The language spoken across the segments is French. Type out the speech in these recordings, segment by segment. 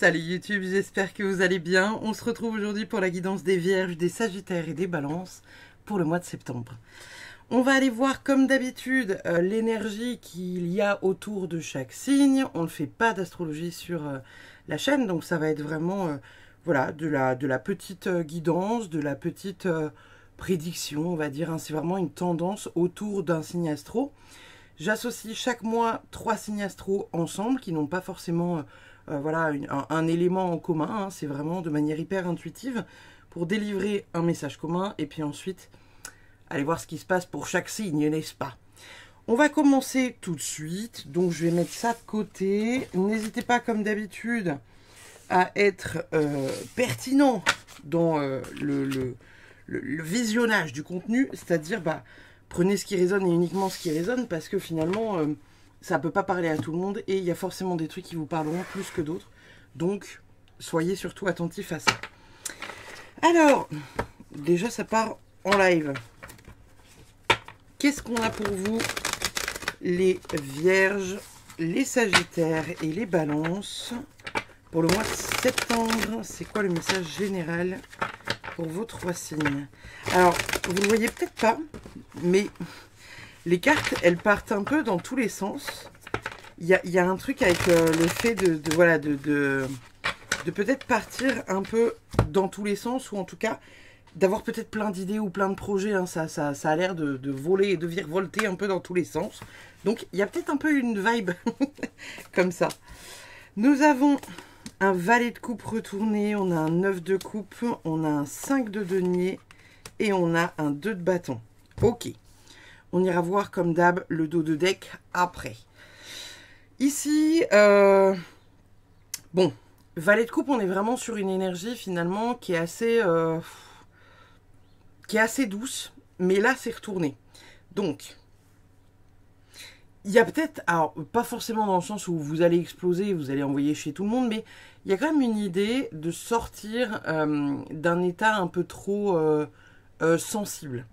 Salut YouTube, j'espère que vous allez bien. On se retrouve aujourd'hui pour la guidance des Vierges, des Sagittaires et des Balances pour le mois de septembre. On va aller voir comme d'habitude l'énergie qu'il y a autour de chaque signe. On ne fait pas d'astrologie sur la chaîne, donc ça va être vraiment voilà, de la petite guidance, de la petite prédiction, on va dire. Hein. C'est vraiment une tendance autour d'un signe astro. J'associe chaque mois 3 signes astro ensemble qui n'ont pas forcément voilà, un élément en commun. Hein. C'est vraiment de manière hyper intuitive pour délivrer un message commun et puis ensuite aller voir ce qui se passe pour chaque signe, n'est-ce pas? On va commencer tout de suite. Donc je vais mettre ça de côté. N'hésitez pas comme d'habitude à être pertinent dans le visionnage du contenu, c'est-à-dire prenez ce qui résonne et uniquement ce qui résonne, parce que finalement, ça ne peut pas parler à tout le monde, et il y a forcément des trucs qui vous parleront plus que d'autres. Donc, soyez surtout attentifs à ça. Alors, déjà, ça part en live. Qu'est-ce qu'on a pour vous, les Vierges, les Sagittaires et les Balances, pour le mois de septembre? C'est quoi le message général pour vos 3 signes? Alors, vous ne le voyez peut-être pas, mais les cartes, elles partent un peu dans tous les sens. Il y a un truc avec le fait de peut-être partir un peu dans tous les sens, ou en tout cas d'avoir peut-être plein d'idées ou plein de projets. Hein. Ça a l'air de voler et de virevolter un peu dans tous les sens. Donc, il y a peut-être un peu une vibe comme ça. Nous avons un valet de coupe retourné, on a un 9 de coupe, on a un 5 de denier et on a un 2 de bâton. Ok, on ira voir comme d'hab le dos de deck après. Ici, bon, valet de coupe, on est vraiment sur une énergie finalement qui est assez douce, mais là c'est retourné. Donc, il y a peut-être, alors pas forcément dans le sens où vous allez exploser, vous allez envoyer chez tout le monde, mais il y a quand même une idée de sortir d'un état un peu trop sensible.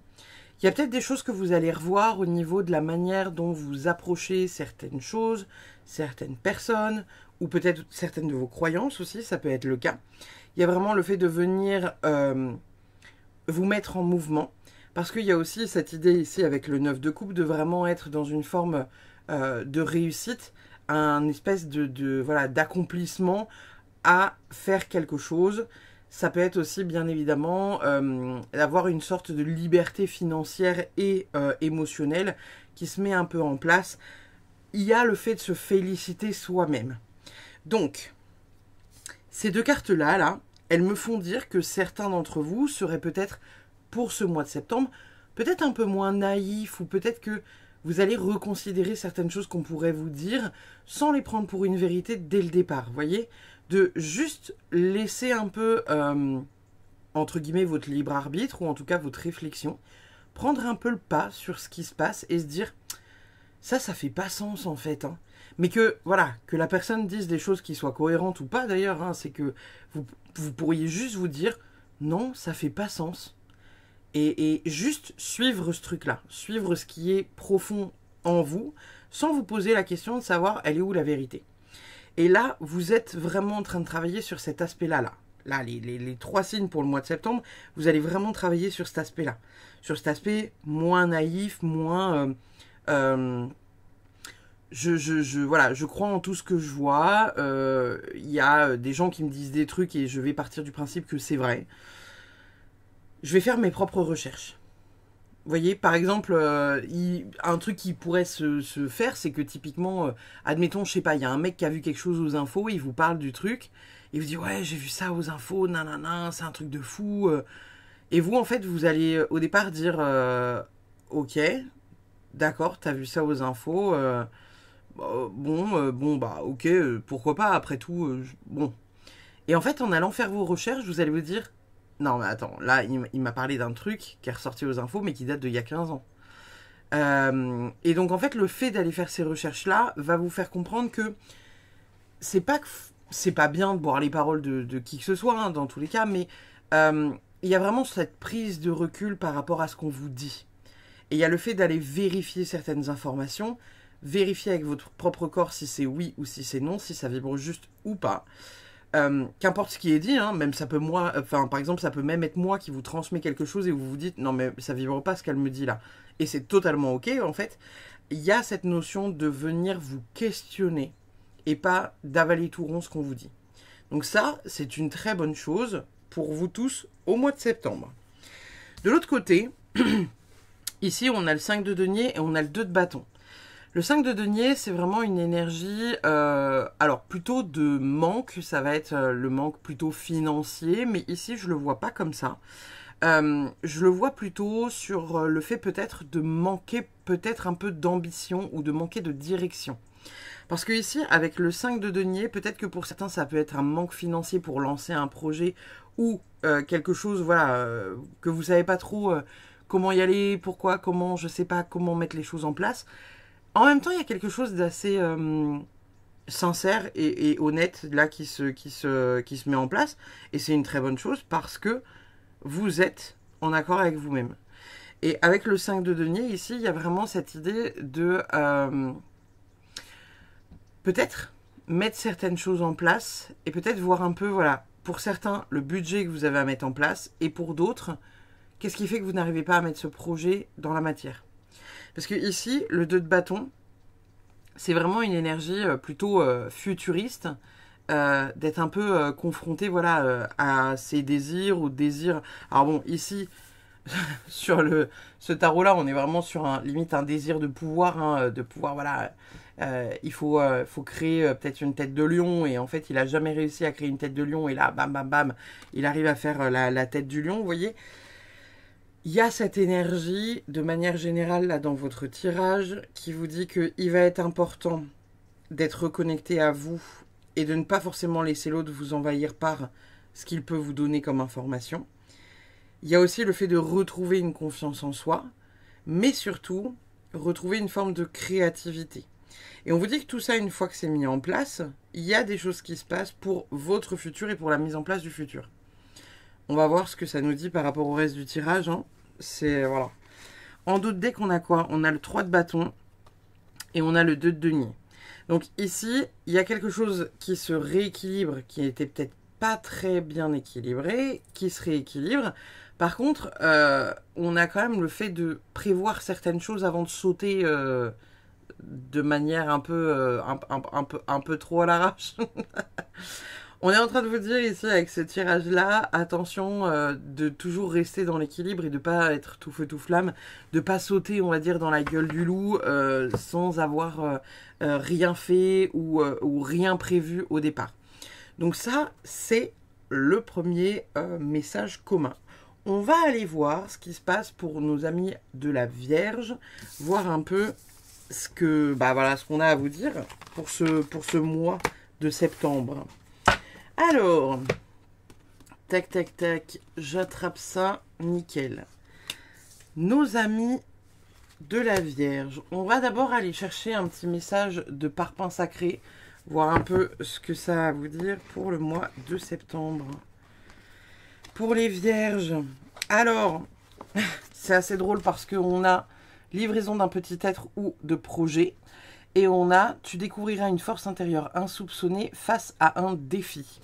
Il y a peut-être des choses que vous allez revoir au niveau de la manière dont vous approchez certaines choses, certaines personnes, ou peut-être certaines de vos croyances aussi, ça peut être le cas. Il y a vraiment le fait de venir vous mettre en mouvement. Parce qu'il y a aussi cette idée ici avec le 9 de coupe de vraiment être dans une forme de réussite, un espèce voilà, d'accomplissement à faire quelque chose. Ça peut être aussi bien évidemment avoir une sorte de liberté financière et émotionnelle qui se met un peu en place. Il y a le fait de se féliciter soi-même. Donc, ces 2 cartes-là, là, elles me font dire que certains d'entre vous seraient peut-être pour ce mois de septembre, peut-être un peu moins naïf, ou peut-être que vous allez reconsidérer certaines choses qu'on pourrait vous dire sans les prendre pour une vérité dès le départ, voyez, de juste laisser un peu, entre guillemets, votre libre arbitre, ou en tout cas votre réflexion, prendre un peu le pas sur ce qui se passe et se dire, ça fait pas sens en fait, hein. Mais que, voilà, que la personne dise des choses qui soient cohérentes ou pas d'ailleurs, hein, c'est que vous pourriez juste vous dire, non, ça fait pas sens. Et juste suivre ce truc-là, suivre ce qui est profond en vous, sans vous poser la question de savoir elle est où la vérité. Et là, vous êtes vraiment en train de travailler sur cet aspect-là. Là, les 3 signes pour le mois de septembre, vous allez vraiment travailler sur cet aspect-là. Sur cet aspect moins naïf, moins... voilà, je crois en tout ce que je vois. Il y a des gens qui me disent des trucs et je vais partir du principe que c'est vrai. Je vais faire mes propres recherches. Vous voyez, par exemple, un truc qui pourrait se faire, c'est que typiquement, admettons, je sais pas, il y a un mec qui a vu quelque chose aux infos, il vous parle du truc, il vous dit, ouais, j'ai vu ça aux infos, nanana, c'est un truc de fou. Et vous, en fait, vous allez au départ dire, ok, d'accord, t'as vu ça aux infos, ok, pourquoi pas, après tout, bon. Et en fait, en allant faire vos recherches, vous allez vous dire, non, mais attends, là, il m'a parlé d'un truc qui est ressorti aux infos, mais qui date d'il y a 15 ans. Et donc, en fait, le fait d'aller faire ces recherches-là va vous faire comprendre que c'est pas bien de boire les paroles de qui que ce soit, hein, dans tous les cas, mais il y a vraiment cette prise de recul par rapport à ce qu'on vous dit. Et il y a le fait d'aller vérifier certaines informations, vérifier avec votre propre corps si c'est oui ou si c'est non, si ça vibre juste ou pas. qu'importe ce qui est dit, hein, même ça peut moi, enfin par exemple ça peut même être moi qui vous transmet quelque chose et vous vous dites non mais ça vibre pas ce qu'elle me dit là, et c'est totalement ok en fait. Il y a cette notion de venir vous questionner et pas d'avaler tout rond ce qu'on vous dit. Donc ça c'est une très bonne chose pour vous tous au mois de septembre. De l'autre côté, ici on a le 5 de denier et on a le 2 de bâton. Le 5 de denier, c'est vraiment une énergie, alors plutôt de manque, ça va être le manque plutôt financier, mais ici je le vois pas comme ça. Je le vois plutôt sur le fait peut-être de manquer peut-être un peu d'ambition ou de manquer de direction. Parce que ici, avec le 5 de denier, peut-être que pour certains ça peut être un manque financier pour lancer un projet ou quelque chose, voilà, que vous savez pas trop comment y aller, pourquoi, comment, je sais pas comment mettre les choses en place. En même temps, il y a quelque chose d'assez sincère et honnête là qui se met en place. Et c'est une très bonne chose parce que vous êtes en accord avec vous-même. Et avec le 5 de denier, ici, il y a vraiment cette idée de peut-être mettre certaines choses en place et peut-être voir un peu, voilà, pour certains, le budget que vous avez à mettre en place et pour d'autres, qu'est-ce qui fait que vous n'arrivez pas à mettre ce projet dans la matière. Parce que ici, le 2 de bâton, c'est vraiment une énergie plutôt futuriste, d'être un peu confronté voilà, à ses désirs ou désirs. Alors bon, ici, sur ce tarot-là, on est vraiment sur limite un désir de pouvoir, hein, voilà. Il faut créer peut-être une tête de lion et en fait, il n'a jamais réussi à créer une tête de lion et là, bam, bam, bam, il arrive à faire la tête du lion, vous voyez. Il y a cette énergie, de manière générale, là, dans votre tirage, qui vous dit qu'il va être important d'être reconnecté à vous et de ne pas forcément laisser l'autre vous envahir par ce qu'il peut vous donner comme information. Il y a aussi le fait de retrouver une confiance en soi, mais surtout, retrouver une forme de créativité. Et on vous dit que tout ça, une fois que c'est mis en place, il y a des choses qui se passent pour votre futur et pour la mise en place du futur. On va voir ce que ça nous dit par rapport au reste du tirage, hein. C'est, voilà. En d'autres decks, on a quoi? On a le 3 de bâton et on a le 2 de denier. Donc ici, il y a quelque chose qui se rééquilibre, qui était peut-être pas très bien équilibré, qui se rééquilibre. Par contre, on a quand même le fait de prévoir certaines choses avant de sauter de manière un peu trop à l'arrache. On est en train de vous dire ici avec ce tirage-là, attention de toujours rester dans l'équilibre et de pas être tout feu tout flamme, de pas sauter, on va dire, dans la gueule du loup sans avoir rien fait ou rien prévu au départ. Donc ça, c'est le premier message commun. On va aller voir ce qui se passe pour nos amis de la Vierge, voir un peu ce que, voilà, ce qu'on a à vous dire pour ce mois de septembre. Alors, tac, tac, tac, j'attrape ça, nickel. Nos amis de la Vierge. On va d'abord aller chercher un petit message de Parpaing Sacré, voir un peu ce que ça a à vous dire pour le mois de septembre. Pour les Vierges, alors, c'est assez drôle parce qu'on a livraison d'un petit être ou de projet. Et on a, tu découvriras une force intérieure insoupçonnée face à un défi.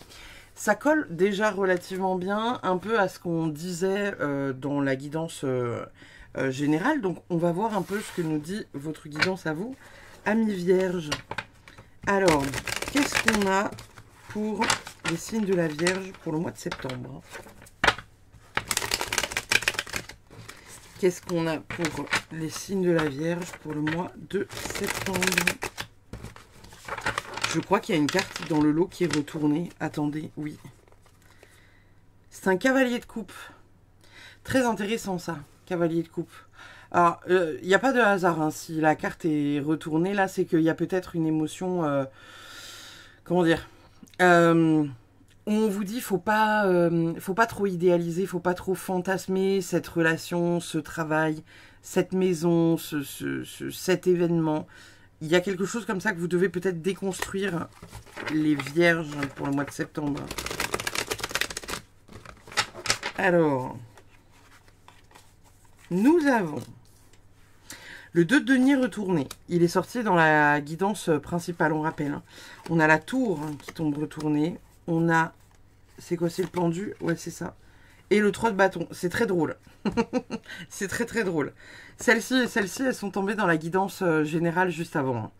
Ça colle déjà relativement bien, un peu à ce qu'on disait dans la guidance générale. Donc, on va voir un peu ce que nous dit votre guidance à vous, amis Vierge. Alors, qu'est-ce qu'on a pour les signes de la Vierge pour le mois de septembre? Qu'est-ce qu'on a pour les signes de la Vierge pour le mois de septembre? Je crois qu'il y a une carte dans le lot qui est retournée. Attendez, oui. C'est un cavalier de coupe. Très intéressant ça, cavalier de coupe. Alors, il n'y a pas de hasard. Hein. Si la carte est retournée, là, c'est qu'il y a peut-être une émotion... comment dire on vous dit, faut pas trop idéaliser, faut pas trop fantasmer cette relation, ce travail, cette maison, cet événement. Il y a quelque chose comme ça que vous devez peut-être déconstruire, les Vierges, pour le mois de septembre. Alors, nous avons le 2 de denier retourné. Il est sorti dans la guidance principale, on rappelle. Hein. On a la tour qui tombe retournée. on a... C'est quoi, c'est le pendu? Ouais, c'est ça. Et le 3 de bâton. C'est très drôle. C'est très très drôle. Celles-ci et celles-ci, elles sont tombées dans la guidance générale juste avant. Hein.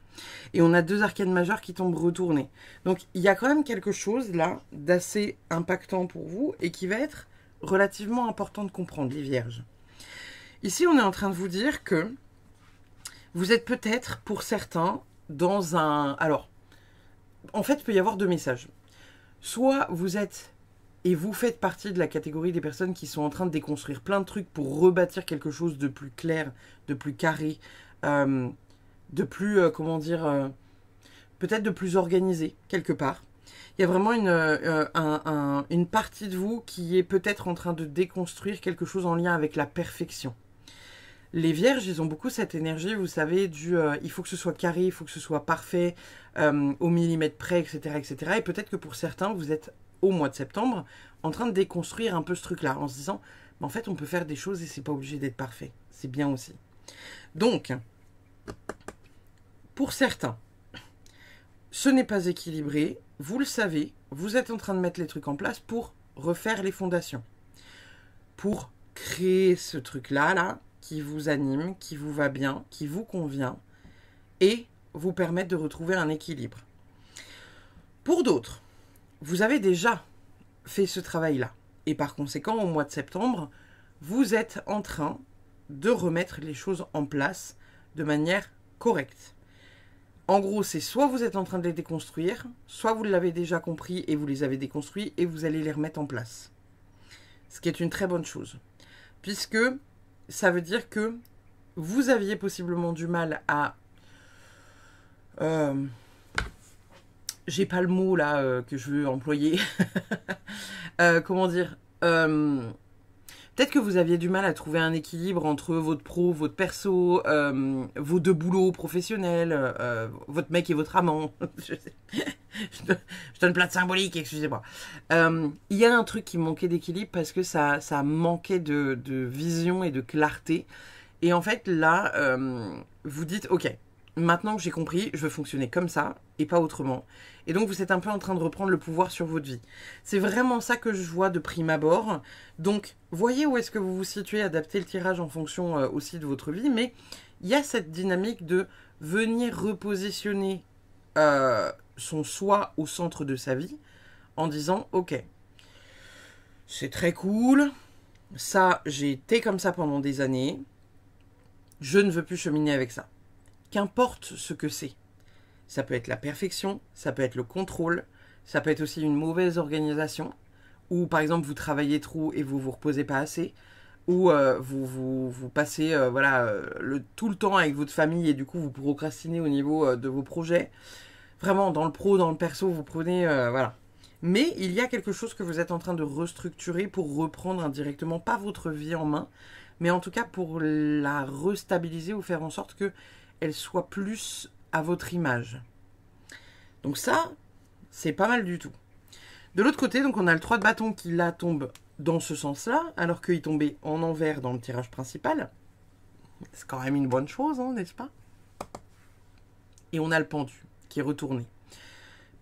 Et on a 2 arcanes majeures qui tombent retournées. Donc, il y a quand même quelque chose là d'assez impactant pour vous et qui va être relativement important de comprendre, les vierges. Ici, on est en train de vous dire que vous êtes peut-être, pour certains, dans un... Alors, en fait, il peut y avoir 2 messages. Soit vous êtes, et vous faites partie de la catégorie des personnes qui sont en train de déconstruire plein de trucs pour rebâtir quelque chose de plus clair, de plus carré, de plus, comment dire, peut-être de plus organisé, quelque part. Il y a vraiment une partie de vous qui est peut-être en train de déconstruire quelque chose en lien avec la perfection. Les vierges, ils ont beaucoup cette énergie, vous savez, du il faut que ce soit carré, il faut que ce soit parfait, au millimètre près, etc., etc. Et peut-être que pour certains, vous êtes au mois de septembre en train de déconstruire un peu ce truc-là, en se disant, en fait, on peut faire des choses et c'est pas obligé d'être parfait. C'est bien aussi. Donc, pour certains, ce n'est pas équilibré, vous le savez, vous êtes en train de mettre les trucs en place pour refaire les fondations, pour créer ce truc-là, là, qui vous anime, qui vous va bien, qui vous convient, et vous permettre de retrouver un équilibre. Pour d'autres, vous avez déjà fait ce travail-là, et par conséquent, au mois de septembre, vous êtes en train de remettre les choses en place de manière correcte. En gros, c'est soit vous êtes en train de les déconstruire, soit vous l'avez déjà compris et vous les avez déconstruits et vous allez les remettre en place. Ce qui est une très bonne chose, puisque ça veut dire que vous aviez possiblement du mal à... j'ai pas le mot là que je veux employer. Comment dire peut-être que vous aviez du mal à trouver un équilibre entre votre pro, votre perso, vos 2 boulots professionnels, votre mec et votre amant. je donne plein de symboliques, excusez-moi. Il y a un truc qui manquait d'équilibre parce que ça manquait de vision et de clarté. Et en fait, là, vous dites, ok, maintenant que j'ai compris, je veux fonctionner comme ça et pas autrement. Et donc, vous êtes un peu en train de reprendre le pouvoir sur votre vie. C'est vraiment ça que je vois de prime abord. Donc, voyez où est-ce que vous vous situez, adaptez le tirage en fonction aussi de votre vie. Mais il y a cette dynamique de venir repositionner son soi au centre de sa vie en disant, ok, c'est très cool, ça, j'ai été comme ça pendant des années, je ne veux plus cheminer avec ça. Qu'importe ce que c'est. Ça peut être la perfection, ça peut être le contrôle, ça peut être aussi une mauvaise organisation, ou par exemple vous travaillez trop et vous vous reposez pas assez, ou vous passez tout le temps avec votre famille et du coup vous procrastinez au niveau de vos projets. Vraiment, dans le pro, dans le perso, vous prenez... voilà. Mais il y a quelque chose que vous êtes en train de restructurer pour reprendre indirectement, pas votre vie en main, mais en tout cas pour la restabiliser ou faire en sorte qu'elle soit plus à votre image. Donc ça, c'est pas mal du tout. De l'autre côté, donc on a le 3 de bâton qui là tombe dans ce sens-là, alors qu'il tombait en envers dans le tirage principal. C'est quand même une bonne chose, hein, n'est-ce pas? Et on a le pendu qui est retourné.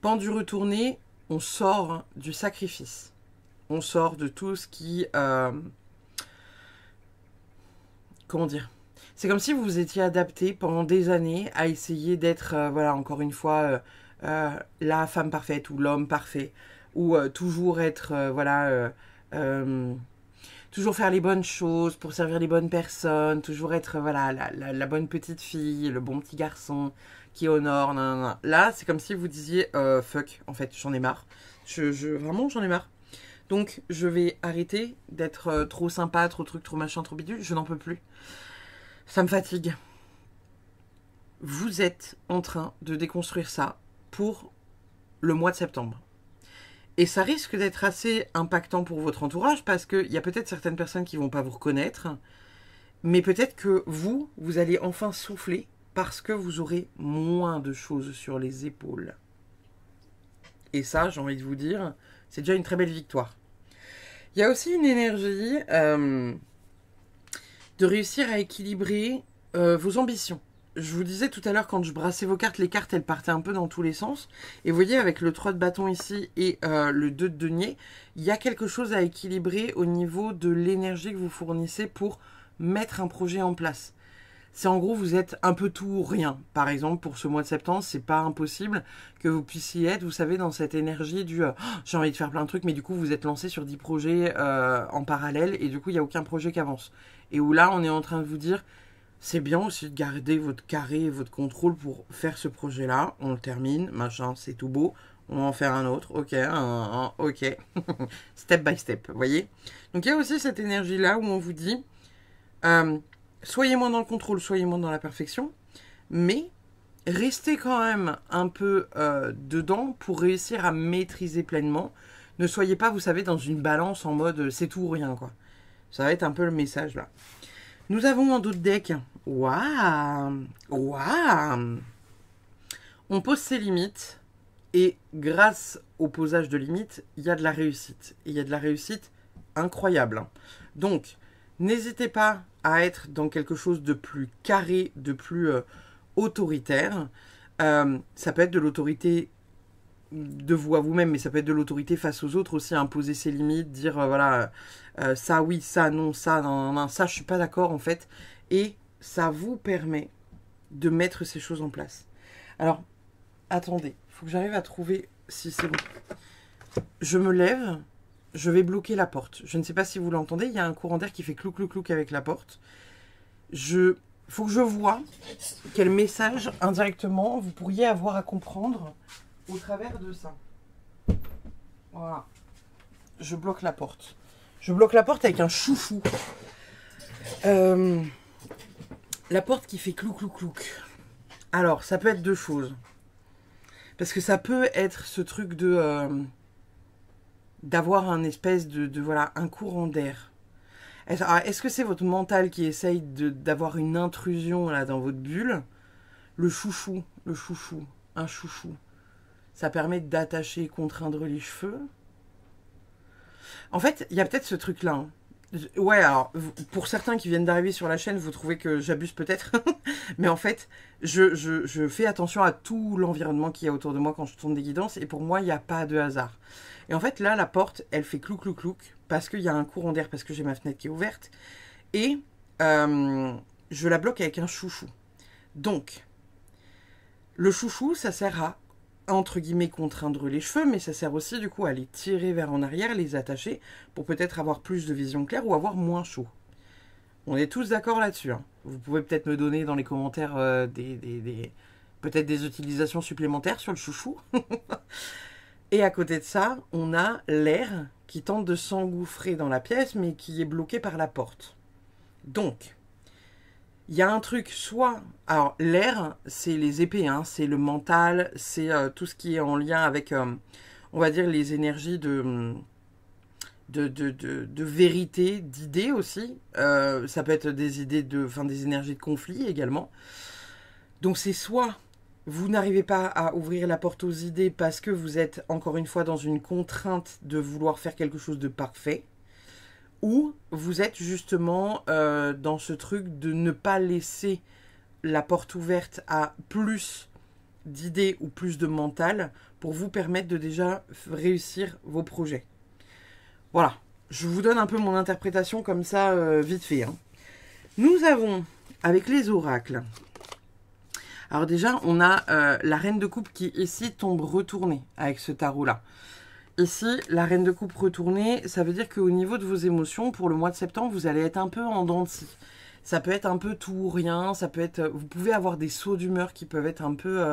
Pendu retourné, on sort du sacrifice. On sort de tout ce qui... comment dire? C'est comme si vous vous étiez adapté pendant des années à essayer d'être, voilà, encore une fois, la femme parfaite ou l'homme parfait. Ou toujours être, toujours faire les bonnes choses pour servir les bonnes personnes. Toujours être, voilà, la bonne petite fille, le bon petit garçon qui honore. Nan, nan, nan. Là, c'est comme si vous disiez, fuck, en fait, j'en ai marre. Vraiment, j'en ai marre. Donc, je vais arrêter d'être trop sympa, trop truc, trop machin, trop bidule. Je n'en peux plus. Ça me fatigue. Vous êtes en train de déconstruire ça pour le mois de septembre. Et ça risque d'être assez impactant pour votre entourage parce qu'il y a peut-être certaines personnes qui ne vont pas vous reconnaître, mais peut-être que vous allez enfin souffler parce que vous aurez moins de choses sur les épaules. Et ça, j'ai envie de vous dire, c'est déjà une très belle victoire. Il y a aussi une énergie de réussir à équilibrer vos ambitions. je vous disais tout à l'heure, quand je brassais vos cartes, les cartes, elles partaient un peu dans tous les sens. Et vous voyez, avec le 3 de bâton ici et le 2 de denier, il y a quelque chose à équilibrer au niveau de l'énergie que vous fournissez pour mettre un projet en place. C'est en gros, vous êtes un peu tout ou rien. Par exemple, pour ce mois de septembre, c'est pas impossible que vous puissiez être, vous savez, dans cette énergie du j'ai envie de faire plein de trucs, mais du coup, vous êtes lancé sur 10 projets en parallèle et du coup, il n'y a aucun projet qui avance. Et où là, on est en train de vous dire, c'est bien aussi de garder votre carré et votre contrôle pour faire ce projet-là. On le termine, machin, c'est tout beau. On va en faire un autre. Ok, ok. Step by step, vous voyez. Donc, il y a aussi cette énergie-là où on vous dit... soyez moins dans le contrôle, soyez moins dans la perfection, mais restez quand même un peu dedans pour réussir à maîtriser pleinement. Ne soyez pas, vous savez, dans une balance en mode c'est tout ou rien, quoi. Ça va être un peu le message là. Nous avons un d'autres deck. Waouh, waouh. On pose ses limites et grâce au posage de limites, il y a de la réussite. Et il y a de la réussite incroyable. Donc, n'hésitez pas à être dans quelque chose de plus carré, de plus autoritaire. Ça peut être de l'autorité de vous à vous-même, mais ça peut être de l'autorité face aux autres aussi, imposer ses limites, dire voilà, ça oui, ça non, ça non, non, ça je suis pas d'accord en fait. Et ça vous permet de mettre ces choses en place. Alors, attendez, il faut que j'arrive à trouver si c'est bon. Je me lève. Je vais bloquer la porte. Je ne sais pas si vous l'entendez. Il y a un courant d'air qui fait clou, clou, clou avec la porte. Faut que je vois quel message indirectement vous pourriez avoir à comprendre au travers de ça. Voilà. Je bloque la porte. Je bloque la porte avec un chouchou. La porte qui fait clou, clou, clou. Alors, ça peut être deux choses. Parce que ça peut être ce truc de... d'avoir un espèce de voilà, un courant d'air. Est-ce que c'est votre mental qui essaye d'avoir une intrusion là dans votre bulle? Le chouchou, un chouchou. Ça permet d'attacher et contraindre les cheveux. En fait, il y a peut-être ce truc-là. Hein. Ouais, alors, pour certains qui viennent d'arriver sur la chaîne, vous trouvez que j'abuse peut-être. Mais en fait, je fais attention à tout l'environnement qu'il y a autour de moi quand je tourne des guidances. Et pour moi, il n'y a pas de hasard. Et en fait, là, la porte, elle fait clou, clou, clou. Parce qu'il y a un courant d'air, parce que j'ai ma fenêtre qui est ouverte. Et je la bloque avec un chouchou. Donc, le chouchou, ça sert à, entre guillemets, contraindre les cheveux, mais ça sert aussi, du coup, à les tirer vers en arrière, les attacher, pour peut-être avoir plus de vision claire ou avoir moins chaud. On est tous d'accord là-dessus. Hein. Vous pouvez peut-être me donner dans les commentaires peut-être des utilisations supplémentaires sur le chouchou. Et à côté de ça, on a l'air qui tente de s'engouffrer dans la pièce, mais qui est bloqué par la porte. Donc, il y a un truc, soit... Alors, l'air, c'est les épées, hein, c'est le mental, c'est tout ce qui est en lien avec, on va dire, les énergies de vérité, d'idées aussi. Ça peut être des idées des énergies de conflit également. Donc, c'est soit... Vous n'arrivez pas à ouvrir la porte aux idées parce que vous êtes, encore une fois, dans une contrainte de vouloir faire quelque chose de parfait. Ou vous êtes justement dans ce truc de ne pas laisser la porte ouverte à plus d'idées ou plus de mental pour vous permettre de déjà réussir vos projets. Voilà, je vous donne un peu mon interprétation comme ça, vite fait. Hein. Nous avons, avec les oracles... Alors déjà, on a la reine de coupe qui ici tombe retournée avec ce tarot-là. Ici, la reine de coupe retournée, ça veut dire qu'au niveau de vos émotions, pour le mois de septembre, vous allez être un peu en dents de scie. Ça peut être un peu tout ou rien, ça peut être... Vous pouvez avoir des sauts d'humeur qui peuvent être un peu...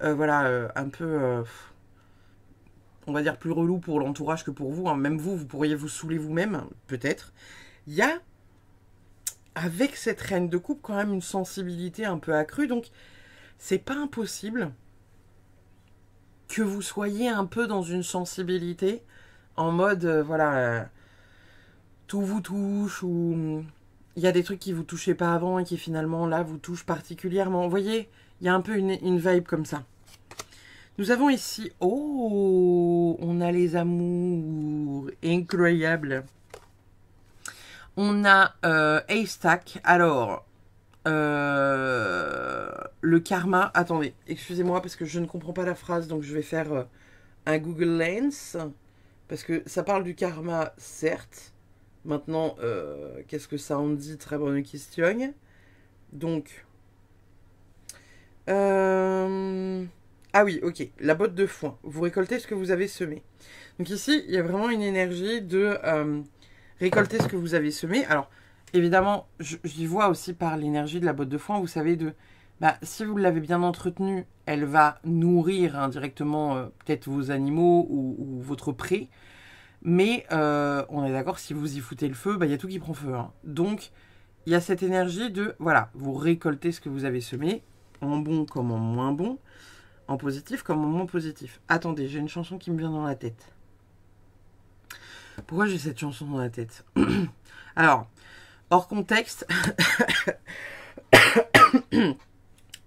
un peu... on va dire plus relou pour l'entourage que pour vous. Hein. Même vous, vous pourriez vous saouler vous-même, peut-être. Il y a... avec cette reine de coupe, quand même une sensibilité un peu accrue. Donc, c'est pas impossible que vous soyez un peu dans une sensibilité en mode, tout vous touche, ou il y a des trucs qui vous touchaient pas avant et qui finalement, là, vous touchent particulièrement. Vous voyez, il y a un peu une vibe comme ça. Nous avons ici, oh, on a les amours, incroyable. On a Haystack. Alors, le karma. Attendez, excusez-moi parce que je ne comprends pas la phrase, donc je vais faire un Google Lens. Parce que ça parle du karma, certes. Maintenant, qu'est-ce que ça en dit? Très bonne question. Donc, ah oui, ok. La botte de foin. Vous récoltez ce que vous avez semé. Donc ici, il y a vraiment une énergie de récolter ce que vous avez semé. Alors, évidemment, j'y vois aussi par l'énergie de la botte de foin, vous savez, si vous l'avez bien entretenue, elle va nourrir indirectement peut-être vos animaux ou votre pré. Mais on est d'accord, si vous y foutez le feu, il y a tout qui prend feu. Hein. Donc, il y a cette énergie de, voilà, vous récoltez ce que vous avez semé, en bon comme en moins bon, en positif comme en moins positif. Attendez, j'ai une chanson qui me vient dans la tête. Pourquoi j'ai cette chanson dans la tête? Alors, hors contexte,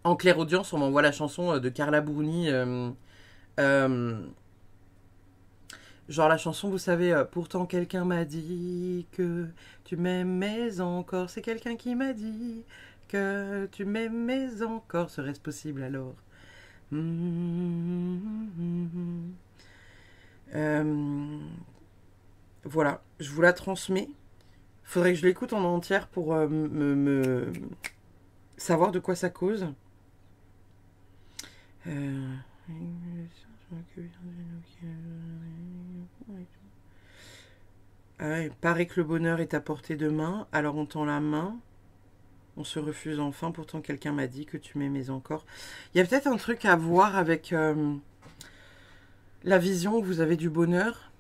en clair audience, on m'envoie la chanson de Carla Bruni. Genre la chanson, vous savez, pourtant quelqu'un m'a dit que tu m'aimais encore. C'est quelqu'un qui m'a dit que tu m'aimais encore. Serait-ce possible alors? Voilà, je vous la transmets. Faudrait que je l'écoute en entière pour me savoir de quoi ça cause. Ah, il paraît que le bonheur est à portée de main, alors on tend la main, on se refuse enfin, pourtant quelqu'un m'a dit que tu m'aimais encore. Il y a peut-être un truc à voir avec la vision que vous avez du bonheur,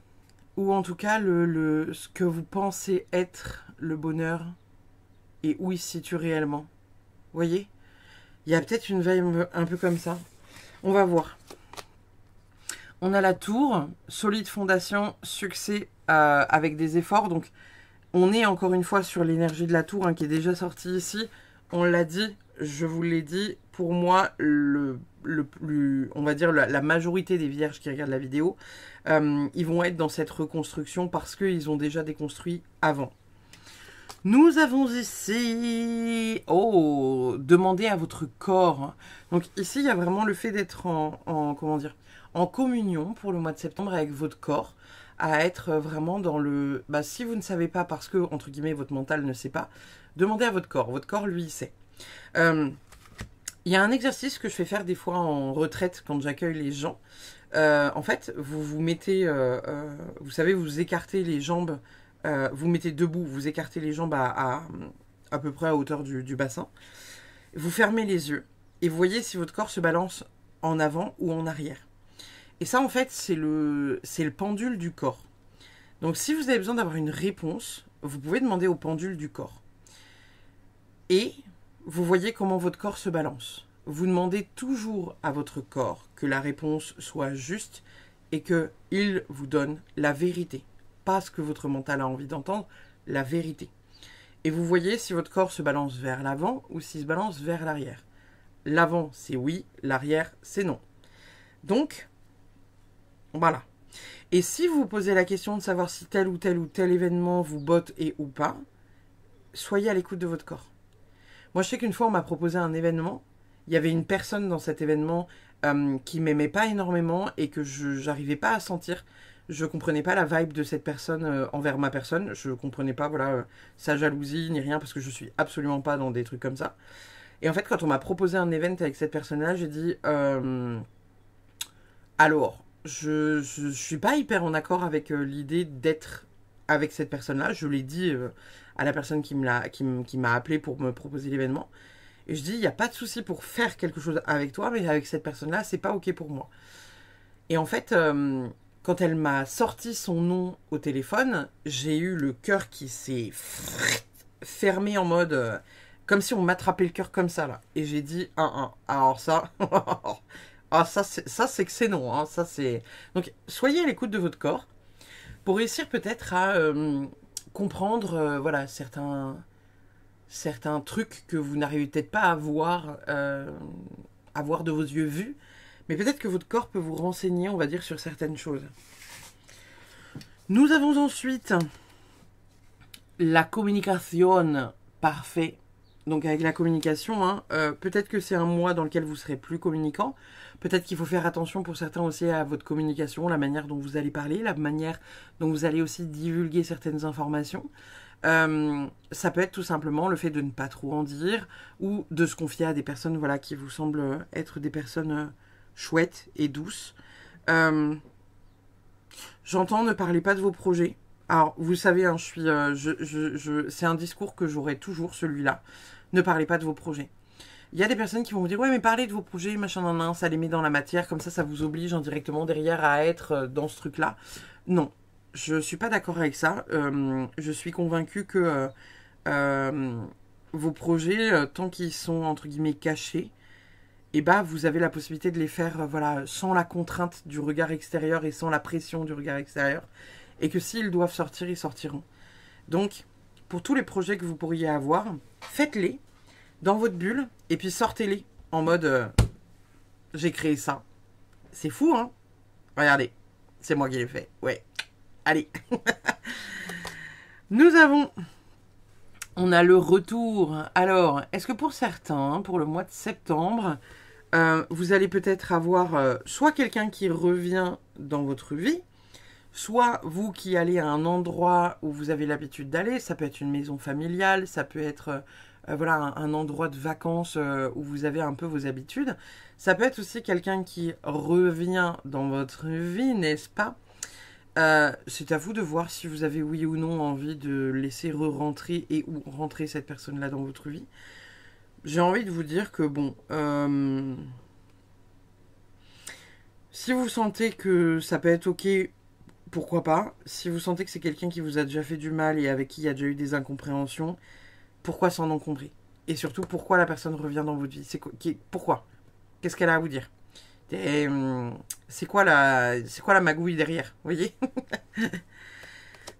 ou en tout cas ce que vous pensez être le bonheur, et où il se situe réellement. Vous voyez? Il y a peut-être une veille un peu comme ça. On va voir. On a la tour, solide fondation, succès avec des efforts. Donc, on est encore une fois sur l'énergie de la tour qui est déjà sortie ici. On l'a dit, je vous l'ai dit. Pour moi, on va dire la majorité des vierges qui regardent la vidéo, ils vont être dans cette reconstruction parce qu'ils ont déjà déconstruit avant. Nous avons ici, demandez à votre corps. Donc ici, il y a vraiment le fait d'être en communion pour le mois de septembre avec votre corps, à être vraiment dans le... si vous ne savez pas parce que, entre guillemets, votre mental ne sait pas, demandez à votre corps. Votre corps, lui, il sait. Il y a un exercice que je fais faire des fois en retraite quand j'accueille les gens. En fait, vous vous mettez, vous savez, vous écartez les jambes, vous mettez debout, vous écartez les jambes à peu près à hauteur du bassin. Vous fermez les yeux et vous voyez si votre corps se balance en avant ou en arrière. Et ça, en fait, c'est le pendule du corps. Donc, si vous avez besoin d'avoir une réponse, vous pouvez demander au pendule du corps. Et vous voyez comment votre corps se balance. Vous demandez toujours à votre corps que la réponse soit juste et qu'il vous donne la vérité. Pas ce que votre mental a envie d'entendre, la vérité. Et vous voyez si votre corps se balance vers l'avant ou s'il se balance vers l'arrière. L'avant, c'est oui, l'arrière, c'est non. Donc, voilà. Et si vous vous posez la question de savoir si tel ou tel événement vous botte et ou pas, soyez à l'écoute de votre corps. Moi, je sais qu'une fois, on m'a proposé un événement. Il y avait une personne dans cet événement qui m'aimait pas énormément et que je n'arrivais pas à sentir. Je comprenais pas la vibe de cette personne envers ma personne. Je comprenais pas sa jalousie ni rien parce que je suis absolument pas dans des trucs comme ça. Et en fait, quand on m'a proposé un event avec cette personne-là, j'ai dit alors, je suis pas hyper en accord avec l'idée d'être avec cette personne-là. Je l'ai dit à la personne qui m'a appelé pour me proposer l'événement. Et je dis, il n'y a pas de souci pour faire quelque chose avec toi, mais avec cette personne-là, c'est pas OK pour moi. Et en fait, quand elle m'a sorti son nom au téléphone, j'ai eu le cœur qui s'est fermé en mode... comme si on m'attrapait le cœur comme ça, là. Et j'ai dit, alors ça... ça, c'est que c'est non. Hein. Ça, c'est... Donc, soyez à l'écoute de votre corps pour réussir peut-être à comprendre certains trucs que vous n'arrivez peut-être pas à voir de vos yeux vus, mais peut-être que votre corps peut vous renseigner, on va dire, sur certaines choses. Nous avons ensuite la communication parfaite Donc avec la communication, hein, peut-être que c'est un mois dans lequel vous serez plus communicant. Peut-être qu'il faut faire attention pour certains aussi à votre communication, la manière dont vous allez parler, la manière dont vous allez aussi divulguer certaines informations. Ça peut être tout simplement le fait de ne pas trop en dire ou de se confier à des personnes voilà, qui vous semblent être des personnes chouettes et douces. J'entends ne parlez pas de vos projets. Alors, vous savez, hein, c'est un discours que j'aurai toujours, celui-là. Ne parlez pas de vos projets. Il y a des personnes qui vont vous dire, ouais, mais parlez de vos projets, machin, nan, ça les met dans la matière, comme ça vous oblige indirectement derrière à être dans ce truc-là. Non, je suis pas d'accord avec ça. Je suis convaincue que vos projets, tant qu'ils sont, entre guillemets, cachés, et bah, vous avez la possibilité de les faire voilà, sans la contrainte du regard extérieur et sans la pression du regard extérieur. Et que s'ils doivent sortir, ils sortiront. Donc, pour tous les projets que vous pourriez avoir, faites-les dans votre bulle et puis sortez-les en mode j'ai créé ça. C'est fou, hein? Regardez, c'est moi qui l'ai fait. Ouais. Allez. On a le retour. Alors, est-ce que pour certains, pour le mois de septembre, vous allez peut-être avoir soit quelqu'un qui revient dans votre vie, soit vous qui allez à un endroit où vous avez l'habitude d'aller, ça peut être une maison familiale, ça peut être voilà, un endroit de vacances où vous avez un peu vos habitudes. Ça peut être aussi quelqu'un qui revient dans votre vie, n'est-ce pas? C'est à vous de voir si vous avez oui ou non envie de laisser re-rentrer et ou rentrer cette personne-là dans votre vie. J'ai envie de vous dire que bon, si vous sentez que ça peut être ok, pourquoi pas. Si vous sentez que c'est quelqu'un qui vous a déjà fait du mal et avec qui il y a déjà eu des incompréhensions, pourquoi s'en encombrer? Et surtout, pourquoi la personne revient dans votre vie? Pourquoi? Qu'est-ce qu'elle a à vous dire? C'est quoi la magouille derrière? Vous voyez?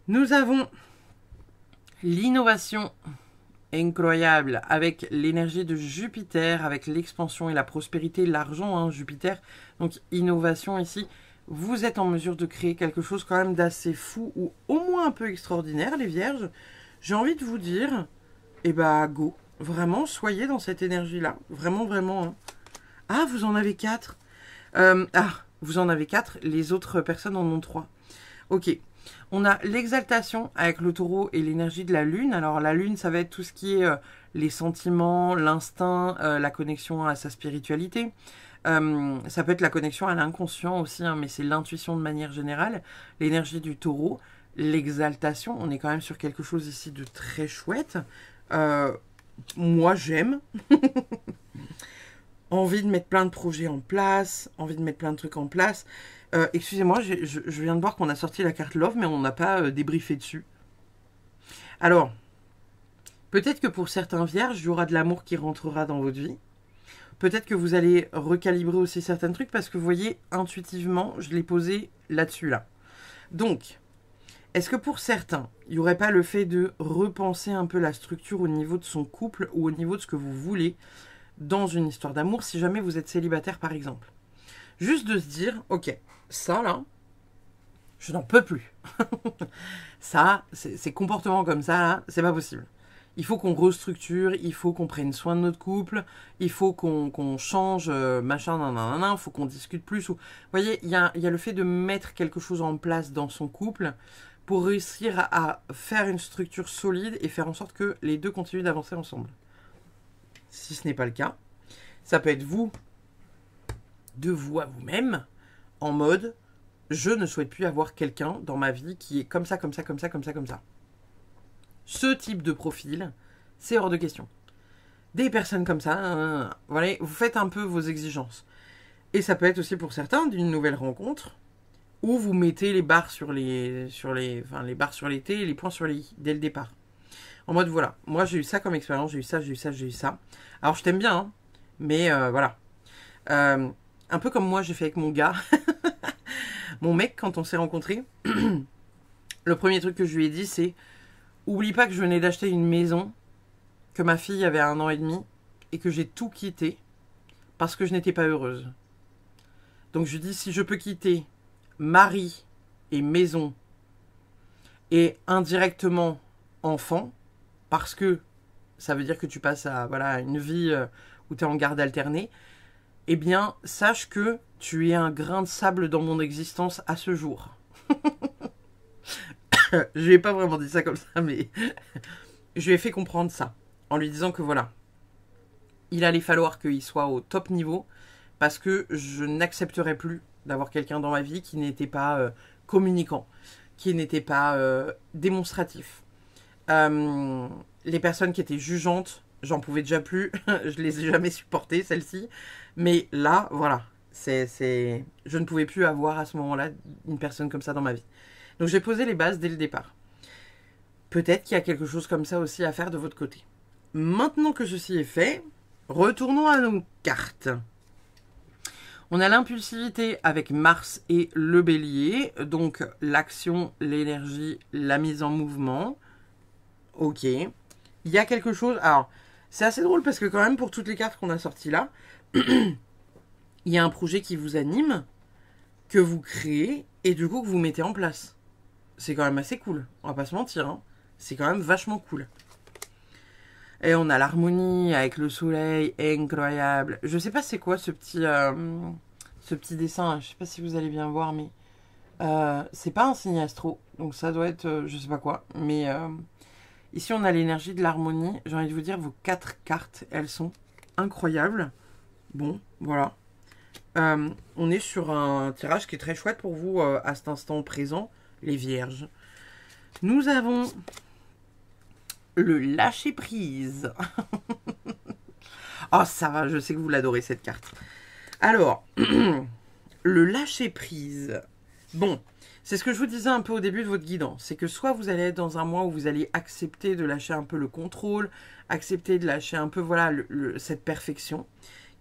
Nous avons l'innovation incroyable avec l'énergie de Jupiter, avec l'expansion et la prospérité, l'argent, hein, Jupiter. Donc innovation ici. Vous êtes en mesure de créer quelque chose quand même d'assez fou ou au moins un peu extraordinaire, les vierges. J'ai envie de vous dire, eh bah go. Vraiment, soyez dans cette énergie-là. Vraiment, vraiment. Hein. Ah, vous en avez 4. Vous en avez 4. Les autres personnes en ont 3. Ok. On a l'exaltation avec le taureau et l'énergie de la lune. Alors la lune, ça va être tout ce qui est les sentiments, l'instinct, la connexion à sa spiritualité. Ça peut être la connexion à l'inconscient aussi, hein, mais c'est l'intuition de manière générale. L'énergie du taureau, l'exaltation, on est quand même sur quelque chose ici de très chouette. Moi, j'aime. Envie de mettre plein de projets en place, envie de mettre plein de trucs en place. Excusez-moi, je viens de voir qu'on a sorti la carte Love, mais on n'a pas débriefé dessus. Alors, peut-être que pour certains vierges, il y aura de l'amour qui rentrera dans votre vie. Peut-être que vous allez recalibrer aussi certains trucs parce que vous voyez, intuitivement, je l'ai posé là-dessus, là. Donc, est-ce que pour certains, il n'y aurait pas le fait de repenser un peu la structure au niveau de son couple ou au niveau de ce que vous voulez dans une histoire d'amour si jamais vous êtes célibataire, par exemple? Juste de se dire, ok, ça, là, je n'en peux plus. Ça, ces comportements comme ça, là, c'est pas possible. Il faut qu'on restructure, il faut qu'on prenne soin de notre couple, il faut qu'on change, machin, nanana, il faut qu'on discute plus. Vous voyez, il y a le fait de mettre quelque chose en place dans son couple pour réussir à faire une structure solide et faire en sorte que les deux continuent d'avancer ensemble. Si ce n'est pas le cas, ça peut être vous, de vous à vous-même, en mode, je ne souhaite plus avoir quelqu'un dans ma vie qui est comme ça, comme ça, comme ça, comme ça, comme ça. Ce type de profil, c'est hors de question. Des personnes comme ça, voilà, vous faites un peu vos exigences. Et ça peut être aussi pour certains d'une nouvelle rencontre où vous mettez les barres sur les barres sur les T et les points sur les I dès le départ. En mode voilà, moi j'ai eu ça comme expérience, j'ai eu ça, j'ai eu ça, j'ai eu ça. Alors je t'aime bien, hein, mais voilà. Un peu comme moi j'ai fait avec mon gars, mon mec quand on s'est rencontrés. Le premier truc que je lui ai dit c'est: oublie pas que je venais d'acheter une maison, que ma fille avait 1 an et demi, et que j'ai tout quitté parce que je n'étais pas heureuse. Donc je lui dis, si je peux quitter mari et maison, et indirectement enfant, parce que ça veut dire que tu passes à voilà, une vie où tu es en garde alternée, eh bien, sache que tu es un grain de sable dans mon existence à ce jour. Je lui ai pas vraiment dit ça comme ça, mais je lui ai fait comprendre ça, en lui disant que voilà, il allait falloir qu'il soit au top niveau, parce que je n'accepterai plus d'avoir quelqu'un dans ma vie qui n'était pas communicant, qui n'était pas démonstratif. Les personnes qui étaient jugeantes, j'en pouvais déjà plus, je les ai jamais supportées, celles-ci, mais là, voilà, je ne pouvais plus avoir à ce moment-là une personne comme ça dans ma vie. Donc j'ai posé les bases dès le départ. Peut-être qu'il y a quelque chose comme ça aussi à faire de votre côté. Maintenant que ceci est fait, retournons à nos cartes. On a l'impulsivité avec Mars et le Bélier, donc l'action, l'énergie, la mise en mouvement. Ok. Il y a quelque chose... Alors, c'est assez drôle parce que quand même, pour toutes les cartes qu'on a sorties là, il y a un projet qui vous anime, que vous créez, et du coup que vous mettez en place. C'est quand même assez cool, on va pas se mentir, hein. C'est quand même vachement cool. Et on a l'harmonie avec le soleil, incroyable. Je sais pas c'est quoi ce petit dessin, je sais pas si vous allez bien voir, mais c'est pas un signe astro, donc ça doit être je sais pas quoi. Mais ici on a l'énergie de l'harmonie. J'ai envie de vous dire, vos 4 cartes, elles sont incroyables. Bon, voilà. On est sur un tirage qui est très chouette pour vous à cet instant présent, les vierges. Nous avons le lâcher prise. Oh, ça va, je sais que vous l'adorez cette carte. Alors, le lâcher prise. Bon, c'est ce que je vous disais un peu au début de votre guidance. C'est que soit vous allez être dans un mois où vous allez accepter de lâcher un peu le contrôle, accepter de lâcher un peu voilà cette perfection,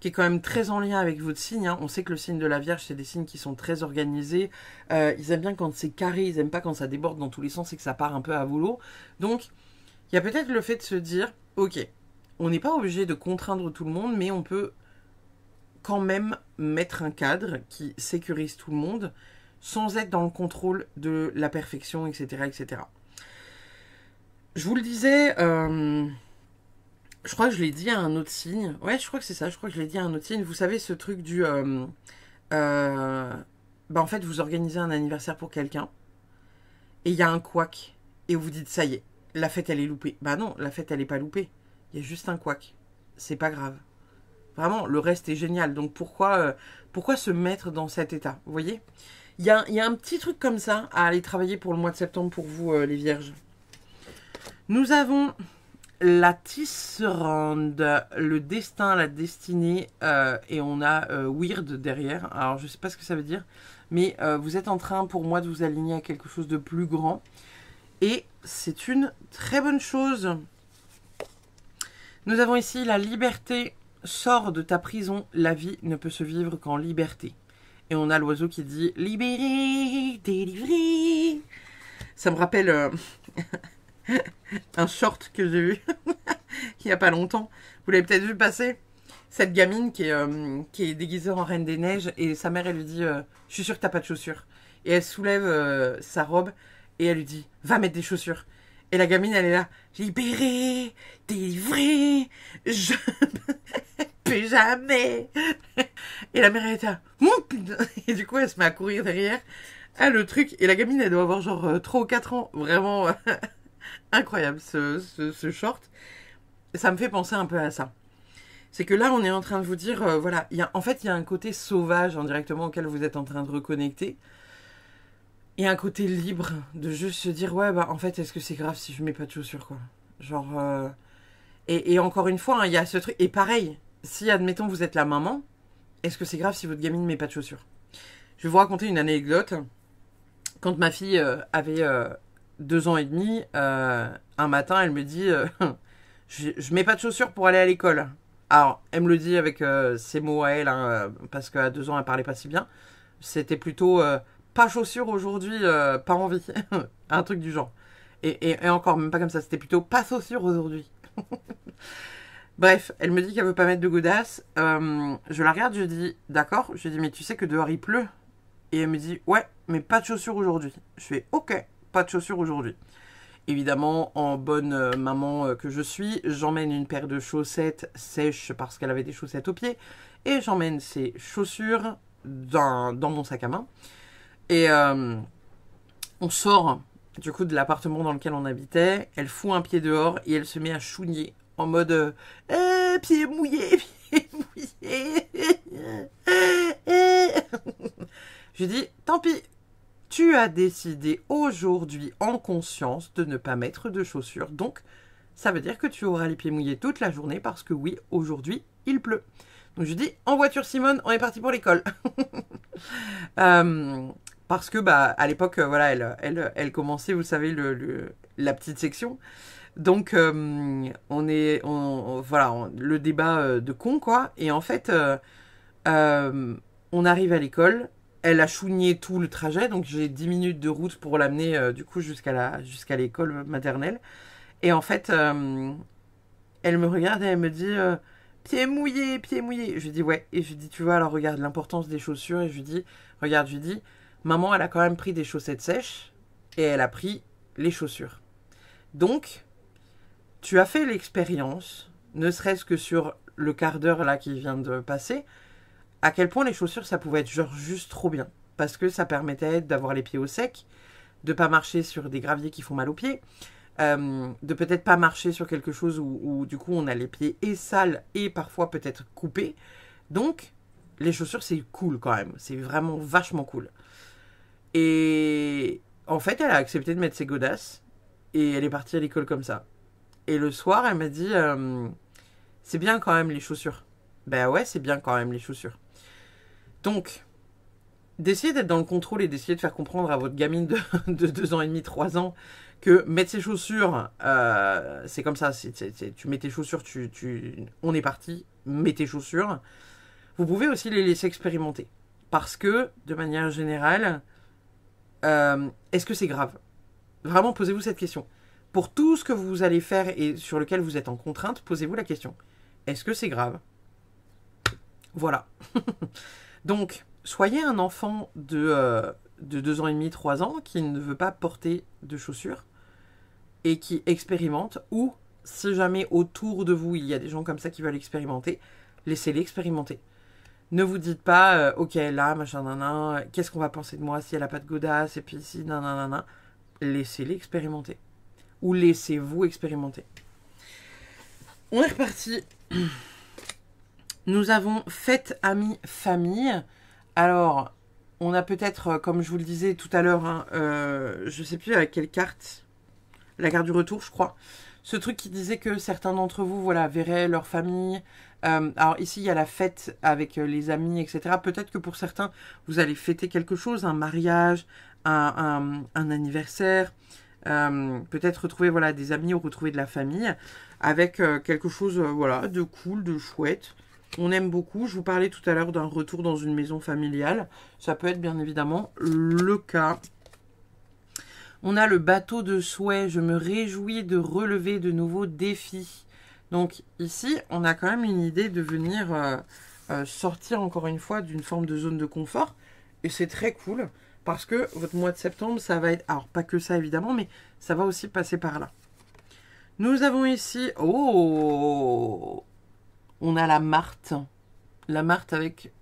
qui est quand même très en lien avec votre signe. Hein. On sait que le signe de la Vierge, c'est des signes qui sont très organisés. Ils aiment bien quand c'est carré, ils n'aiment pas quand ça déborde dans tous les sens et que ça part un peu à volo. Donc, il y a peut-être le fait de se dire, ok, on n'est pas obligé de contraindre tout le monde, mais on peut quand même mettre un cadre qui sécurise tout le monde, sans être dans le contrôle de la perfection, etc. etc. Je vous le disais... je crois que je l'ai dit à un autre signe. Ouais, je crois que c'est ça. Je crois que je l'ai dit à un autre signe. Vous savez, ce truc du... en fait, vous organisez un anniversaire pour quelqu'un. Et il y a un couac. Et vous dites, ça y est, la fête, elle est loupée. Bah non, la fête, elle est pas loupée. Il y a juste un couac. C'est pas grave. Vraiment, le reste est génial. Donc pourquoi se mettre dans cet état? Vous voyez, il y a un petit truc comme ça à aller travailler pour le mois de septembre pour vous, les vierges. Nous avons... la tisserande, le destin, la destinée, et on a weird derrière. Alors je sais pas ce que ça veut dire, mais vous êtes en train pour moi de vous aligner à quelque chose de plus grand. Et c'est une très bonne chose. Nous avons ici la liberté. Sors de ta prison, la vie ne peut se vivre qu'en liberté. Et on a l'oiseau qui dit libéré, délivré. Ça me rappelle... un short que j'ai vu il n'y a pas longtemps. Vous l'avez peut-être vu passer. Cette gamine qui est déguisée en Reine des Neiges et sa mère, elle lui dit je suis sûre que t'as pas de chaussures. Et elle soulève sa robe et elle lui dit va mettre des chaussures. Et la gamine, elle est là libérée, délivrée, je plus jamais. Et la mère, elle est là et du coup, elle se met à courir derrière. Ah, le truc. Et la gamine, elle doit avoir genre 3 ou 4 ans. Vraiment... incroyable ce short. Ça me fait penser un peu à ça. C'est que là, on est en train de vous dire, voilà, en fait, il y a un côté sauvage indirectement auquel vous êtes en train de reconnecter. Et un côté libre de juste se dire, ouais, bah en fait, est-ce que c'est grave si je mets pas de chaussures, quoi. Genre... Et encore une fois, hein, il y a ce truc... Et pareil, si, admettons, vous êtes la maman, est-ce que c'est grave si votre gamine ne met pas de chaussures? Je vais vous raconter une anecdote. Quand ma fille avait... 2 ans et demi, un matin, elle me dit je mets pas de chaussures pour aller à l'école. Alors, elle me le dit avec ses mots à elle, hein, parce qu'à 2 ans, elle parlait pas si bien. C'était plutôt pas chaussures aujourd'hui, pas envie. Un truc du genre. Et encore, même pas comme ça, c'était plutôt pas chaussures aujourd'hui. Bref, elle me dit qu'elle veut pas mettre de godasses. Je la regarde, je dis d'accord. Je dis mais tu sais que dehors il pleut. Et elle me dit ouais, mais pas de chaussures aujourd'hui. Je fais ok. Pas de chaussures aujourd'hui. Évidemment, en bonne maman que je suis, j'emmène une paire de chaussettes sèches parce qu'elle avait des chaussettes aux pieds. Et j'emmène ses chaussures dans mon sac à main. Et on sort du coup de l'appartement dans lequel on habitait. Elle fout un pied dehors et elle se met à chouigner en mode pied mouillé, pied mouillé. Je dis, tant pis. Tu as décidé aujourd'hui en conscience de ne pas mettre de chaussures. Donc, ça veut dire que tu auras les pieds mouillés toute la journée parce que oui, aujourd'hui, il pleut. Donc, je dis, en voiture Simone, on est parti pour l'école. Parce que, bah, à l'époque, voilà, elle commençait, vous savez, la petite section. Donc, voilà, le débat de con, quoi. Et en fait, on arrive à l'école. Elle a chouigné tout le trajet, donc j'ai 10 minutes de route pour l'amener du coup jusqu'à l'école maternelle. Et en fait, elle me regarde et elle me dit pied mouillé, pied mouillé. Je lui dis ouais. Et je lui dis tu vois, alors regarde l'importance des chaussures. Et je lui dis, regarde, je lui dis, maman, elle a quand même pris des chaussettes sèches et elle a pris les chaussures. Donc, tu as fait l'expérience, ne serait-ce que sur le quart d'heure là qui vient de passer, à quel point les chaussures, ça pouvait être genre juste trop bien. Parce que ça permettait d'avoir les pieds au sec, de pas marcher sur des graviers qui font mal aux pieds, de peut-être pas marcher sur quelque chose où du coup on a les pieds et sales et parfois peut-être coupés. Donc, les chaussures, c'est cool quand même. C'est vraiment vachement cool. Et en fait, elle a accepté de mettre ses godasses et elle est partie à l'école comme ça. Et le soir, elle m'a dit c'est bien quand même les chaussures. Ben ouais, c'est bien quand même les chaussures. Donc, d'essayer d'être dans le contrôle et d'essayer de faire comprendre à votre gamine de 2 ans et demi, 3 ans, que mettre ses chaussures, c'est comme ça. Tu mets tes chaussures, on est parti, mets tes chaussures. Vous pouvez aussi les laisser expérimenter. Parce que, de manière générale, est-ce que c'est grave? Vraiment, posez-vous cette question. Pour tout ce que vous allez faire et sur lequel vous êtes en contrainte, posez-vous la question. Est-ce que c'est grave? Voilà. Donc, soyez un enfant de 2 ans et demi, 3 ans qui ne veut pas porter de chaussures et qui expérimente, ou si jamais autour de vous il y a des gens comme ça qui veulent expérimenter, laissez-les expérimenter. Ne vous dites pas, ok, là, machin, nan, qu'est-ce qu'on va penser de moi si elle n'a pas de godasse, et puis si, nan. Laissez-les expérimenter. Ou laissez-vous expérimenter. On est reparti. Nous avons fête, amis, famille. Alors, on a peut-être, comme je vous le disais tout à l'heure, hein, je ne sais plus avec quelle carte, la carte du retour, je crois, ce truc qui disait que certains d'entre vous, voilà, verraient leur famille. Alors ici, il y a la fête avec les amis, etc. Peut-être que pour certains, vous allez fêter quelque chose, un mariage, un anniversaire, peut-être retrouver voilà, des amis ou retrouver de la famille, avec quelque chose voilà, de cool, de chouette. On aime beaucoup. Je vous parlais tout à l'heure d'un retour dans une maison familiale. Ça peut être bien évidemment le cas. On a le bateau de souhait. Je me réjouis de relever de nouveaux défis. Donc ici, on a quand même une idée de venir sortir encore une fois d'une forme de zone de confort. Et c'est très cool parce que votre mois de septembre, ça va être... Alors, pas que ça évidemment, mais ça va aussi passer par là. Nous avons ici... Oh, on a la Marthe. La Marthe avec...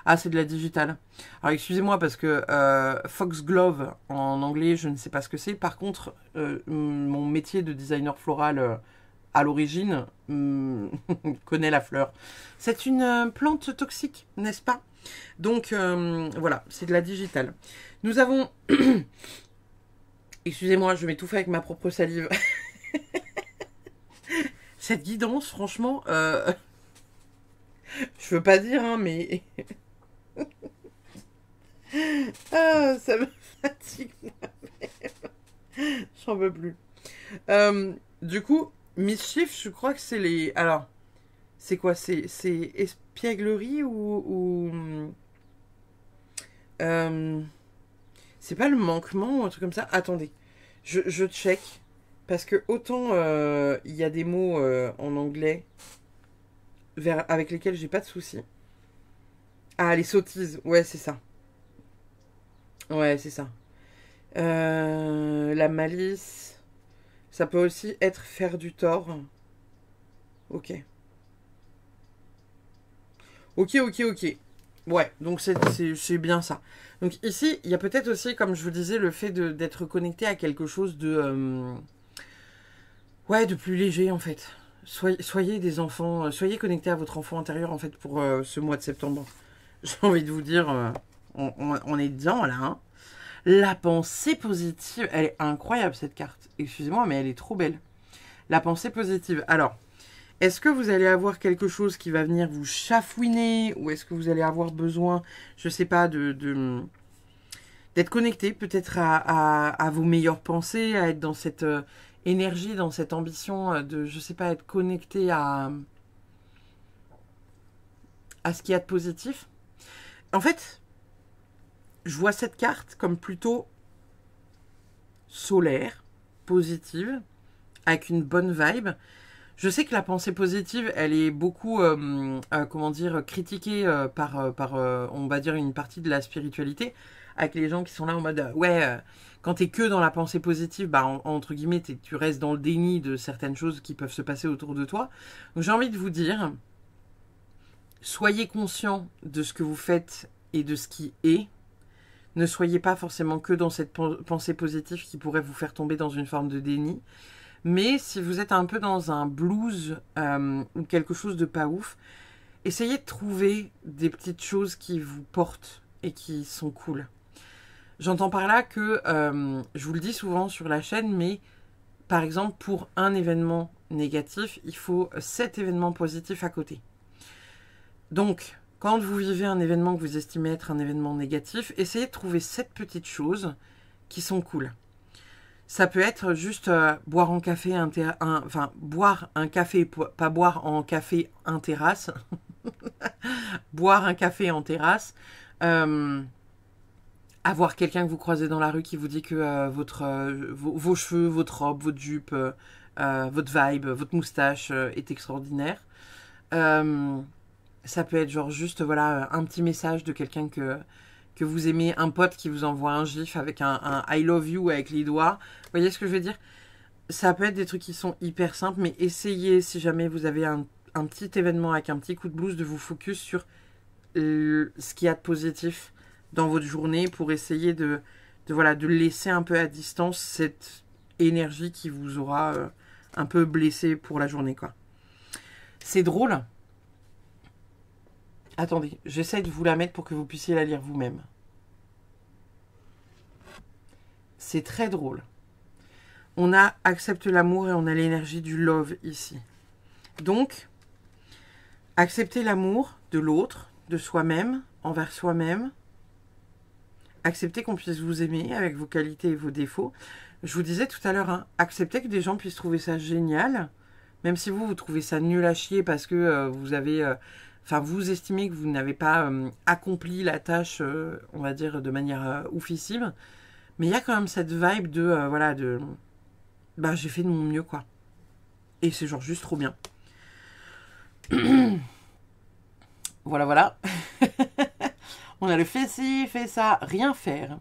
Ah, c'est de la digitale. Alors, excusez-moi parce que Foxglove, en anglais, je ne sais pas ce que c'est. Par contre, mon métier de designer floral à l'origine connaît la fleur. C'est une plante toxique, n'est-ce pas? Donc, voilà, c'est de la digitale. Nous avons... Excusez-moi, je m'étouffe avec ma propre salive. Cette guidance, franchement... Je veux pas dire, hein, mais... ah, ça me fatigue moi-même. J'en veux plus. Du coup, Mischief, je crois que c'est les... Alors, c'est quoi? C'est espièglerie ou c'est pas le manquement ou un truc comme ça? Attendez, je check. Parce que autant il y a des mots en anglais avec lesquels j'ai pas de soucis. Ah, les sottises. Ouais, c'est ça. Ouais, c'est ça. La malice, ça peut aussi être faire du tort. Ok. Ok. Ouais, donc c'est bien ça. Donc ici, il y a peut-être aussi, comme je vous disais, le fait d'être connecté à quelque chose ouais, de plus léger en fait. Soyez des enfants, soyez connectés à votre enfant intérieur en fait pour ce mois de septembre. J'ai envie de vous dire, on est dedans là. Hein. La pensée positive, elle est incroyable cette carte. Excusez-moi, mais elle est trop belle. La pensée positive. Alors, est-ce que vous allez avoir quelque chose qui va venir vous chafouiner ou est-ce que vous allez avoir besoin, je sais pas, d'être connecté peut-être à vos meilleures pensées, à être dans cette énergie, dans cette ambition de, je sais pas, être connecté à ce qu'il y a de positif. En fait, je vois cette carte comme plutôt solaire, positive, avec une bonne vibe. Je sais que la pensée positive, elle est beaucoup, comment dire, critiquée par on va dire, une partie de la spiritualité, avec les gens qui sont là en mode, ouais, quand t'es que dans la pensée positive, bah, entre guillemets, tu restes dans le déni de certaines choses qui peuvent se passer autour de toi. Donc j'ai envie de vous dire, soyez conscient de ce que vous faites et de ce qui est. Ne soyez pas forcément que dans cette pensée positive qui pourrait vous faire tomber dans une forme de déni. Mais si vous êtes un peu dans un blues ou quelque chose de pas ouf, essayez de trouver des petites choses qui vous portent et qui sont cool. J'entends par là que, je vous le dis souvent sur la chaîne, mais par exemple pour un événement négatif, il faut 7 événements positifs à côté. Donc, quand vous vivez un événement que vous estimez être un événement négatif, essayez de trouver 7 petites choses qui sont cool. Ça peut être juste boire un café, enfin boire un café, pas boire en café en terrasse, boire un café en terrasse, avoir quelqu'un que vous croisez dans la rue qui vous dit que vos cheveux, votre robe, votre jupe, votre vibe, votre moustache est extraordinaire. Ça peut être genre juste voilà un petit message de quelqu'un que vous aimez, un pote qui vous envoie un gif avec un I love you avec les doigts. Vous voyez ce que je veux dire? Ça peut être des trucs qui sont hyper simples, mais essayez, si jamais vous avez un petit événement avec un petit coup de blues, de vous focus sur ce qu'il y a de positif dans votre journée pour essayer de laisser un peu à distance cette énergie qui vous aura un peu blessé pour la journée, quoi. C'est drôle. Attendez, j'essaie de vous la mettre pour que vous puissiez la lire vous-même. C'est très drôle. On a accepte l'amour et on a l'énergie du love ici. Donc, accepter l'amour de l'autre, de soi-même, envers soi-même. Accepter qu'on puisse vous aimer avec vos qualités et vos défauts. Je vous disais tout à l'heure, hein, accepter que des gens puissent trouver ça génial, même si vous trouvez ça nul à chier parce que vous avez... vous estimez que vous n'avez pas accompli la tâche, on va dire, de manière oufissime. Mais il y a quand même cette vibe de, j'ai fait de mon mieux, quoi. Et c'est genre juste trop bien. Voilà. On a le fait ci, fait ça, rien faire.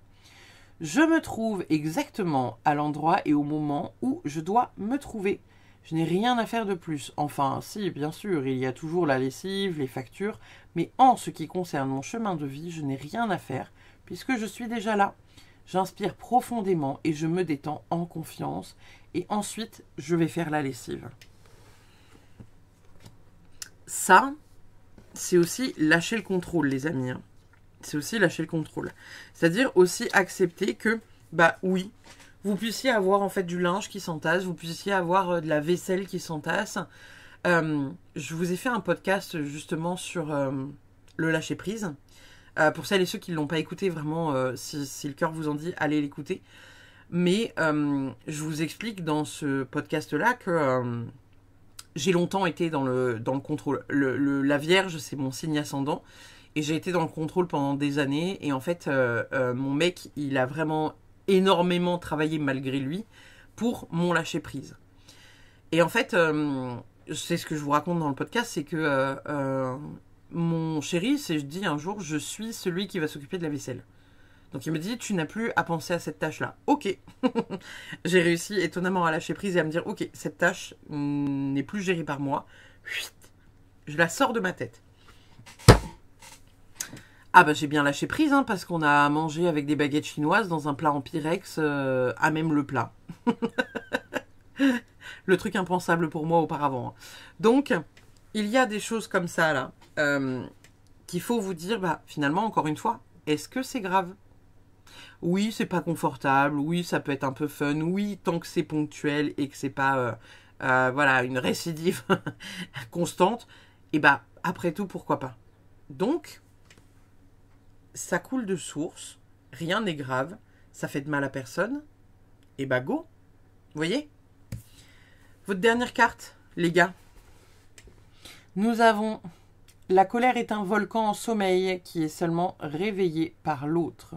Je me trouve exactement à l'endroit et au moment où je dois me trouver. Je n'ai rien à faire de plus. Enfin, si, bien sûr, il y a toujours la lessive, les factures, mais en ce qui concerne mon chemin de vie, je n'ai rien à faire, puisque je suis déjà là. J'inspire profondément et je me détends en confiance, et ensuite, je vais faire la lessive. Ça, c'est aussi lâcher le contrôle, les amis. Hein. C'est aussi lâcher le contrôle. C'est-à-dire aussi accepter que, oui, vous puissiez avoir en fait du linge qui s'entasse, vous puissiez avoir de la vaisselle qui s'entasse. Je vous ai fait un podcast justement sur le lâcher prise. Pour celles et ceux qui ne l'ont pas écouté, vraiment, si le cœur vous en dit, allez l'écouter. Mais je vous explique dans ce podcast-là que j'ai longtemps été dans le contrôle. La Vierge, c'est mon signe ascendant. Et j'ai été dans le contrôle pendant des années. Et en fait, mon mec, il a vraiment énormément travaillé malgré lui pour mon lâcher prise. Et en fait, c'est ce que je vous raconte dans le podcast, c'est que mon chéri, je dis un jour, je suis celui qui va s'occuper de la vaisselle. Donc il me dit, tu n'as plus à penser à cette tâche-là. Ok. J'ai réussi étonnamment à lâcher prise et à me dire, ok, cette tâche n'est plus gérée par moi. Chut, je la sors de ma tête. Ah bah j'ai bien lâché prise, hein, parce qu'on a mangé avec des baguettes chinoises dans un plat en pyrex, à même le plat. Le truc impensable pour moi auparavant. Donc, il y a des choses comme ça, là, qu'il faut vous dire, bah finalement, encore une fois, est-ce que c'est grave? Oui, c'est pas confortable, oui, ça peut être un peu fun, oui, tant que c'est ponctuel et que c'est pas, voilà, une récidive constante, et bah, après tout, pourquoi pas? Donc, ça coule de source, rien n'est grave, ça fait de mal à personne, et bah go. Vous voyez? Votre dernière carte, les gars. Nous avons la colère est un volcan en sommeil qui est seulement réveillé par l'autre.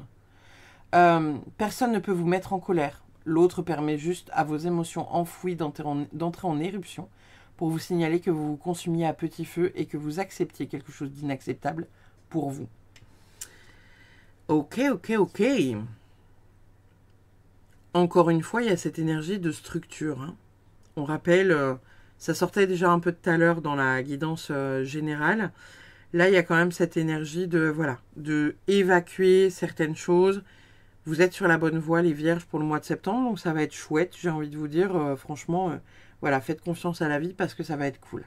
Personne ne peut vous mettre en colère. L'autre permet juste à vos émotions enfouies d'entrer en éruption pour vous signaler que vous vous consumiez à petit feu et que vous acceptiez quelque chose d'inacceptable pour vous. Ok. Encore une fois, il y a cette énergie de structure. Hein. On rappelle, ça sortait déjà un peu tout à l'heure dans la guidance générale. Là, il y a quand même cette énergie de, voilà, de évacuer certaines choses. Vous êtes sur la bonne voie, les vierges, pour le mois de septembre. Donc, ça va être chouette, j'ai envie de vous dire. Franchement, voilà, faites confiance à la vie parce que ça va être cool.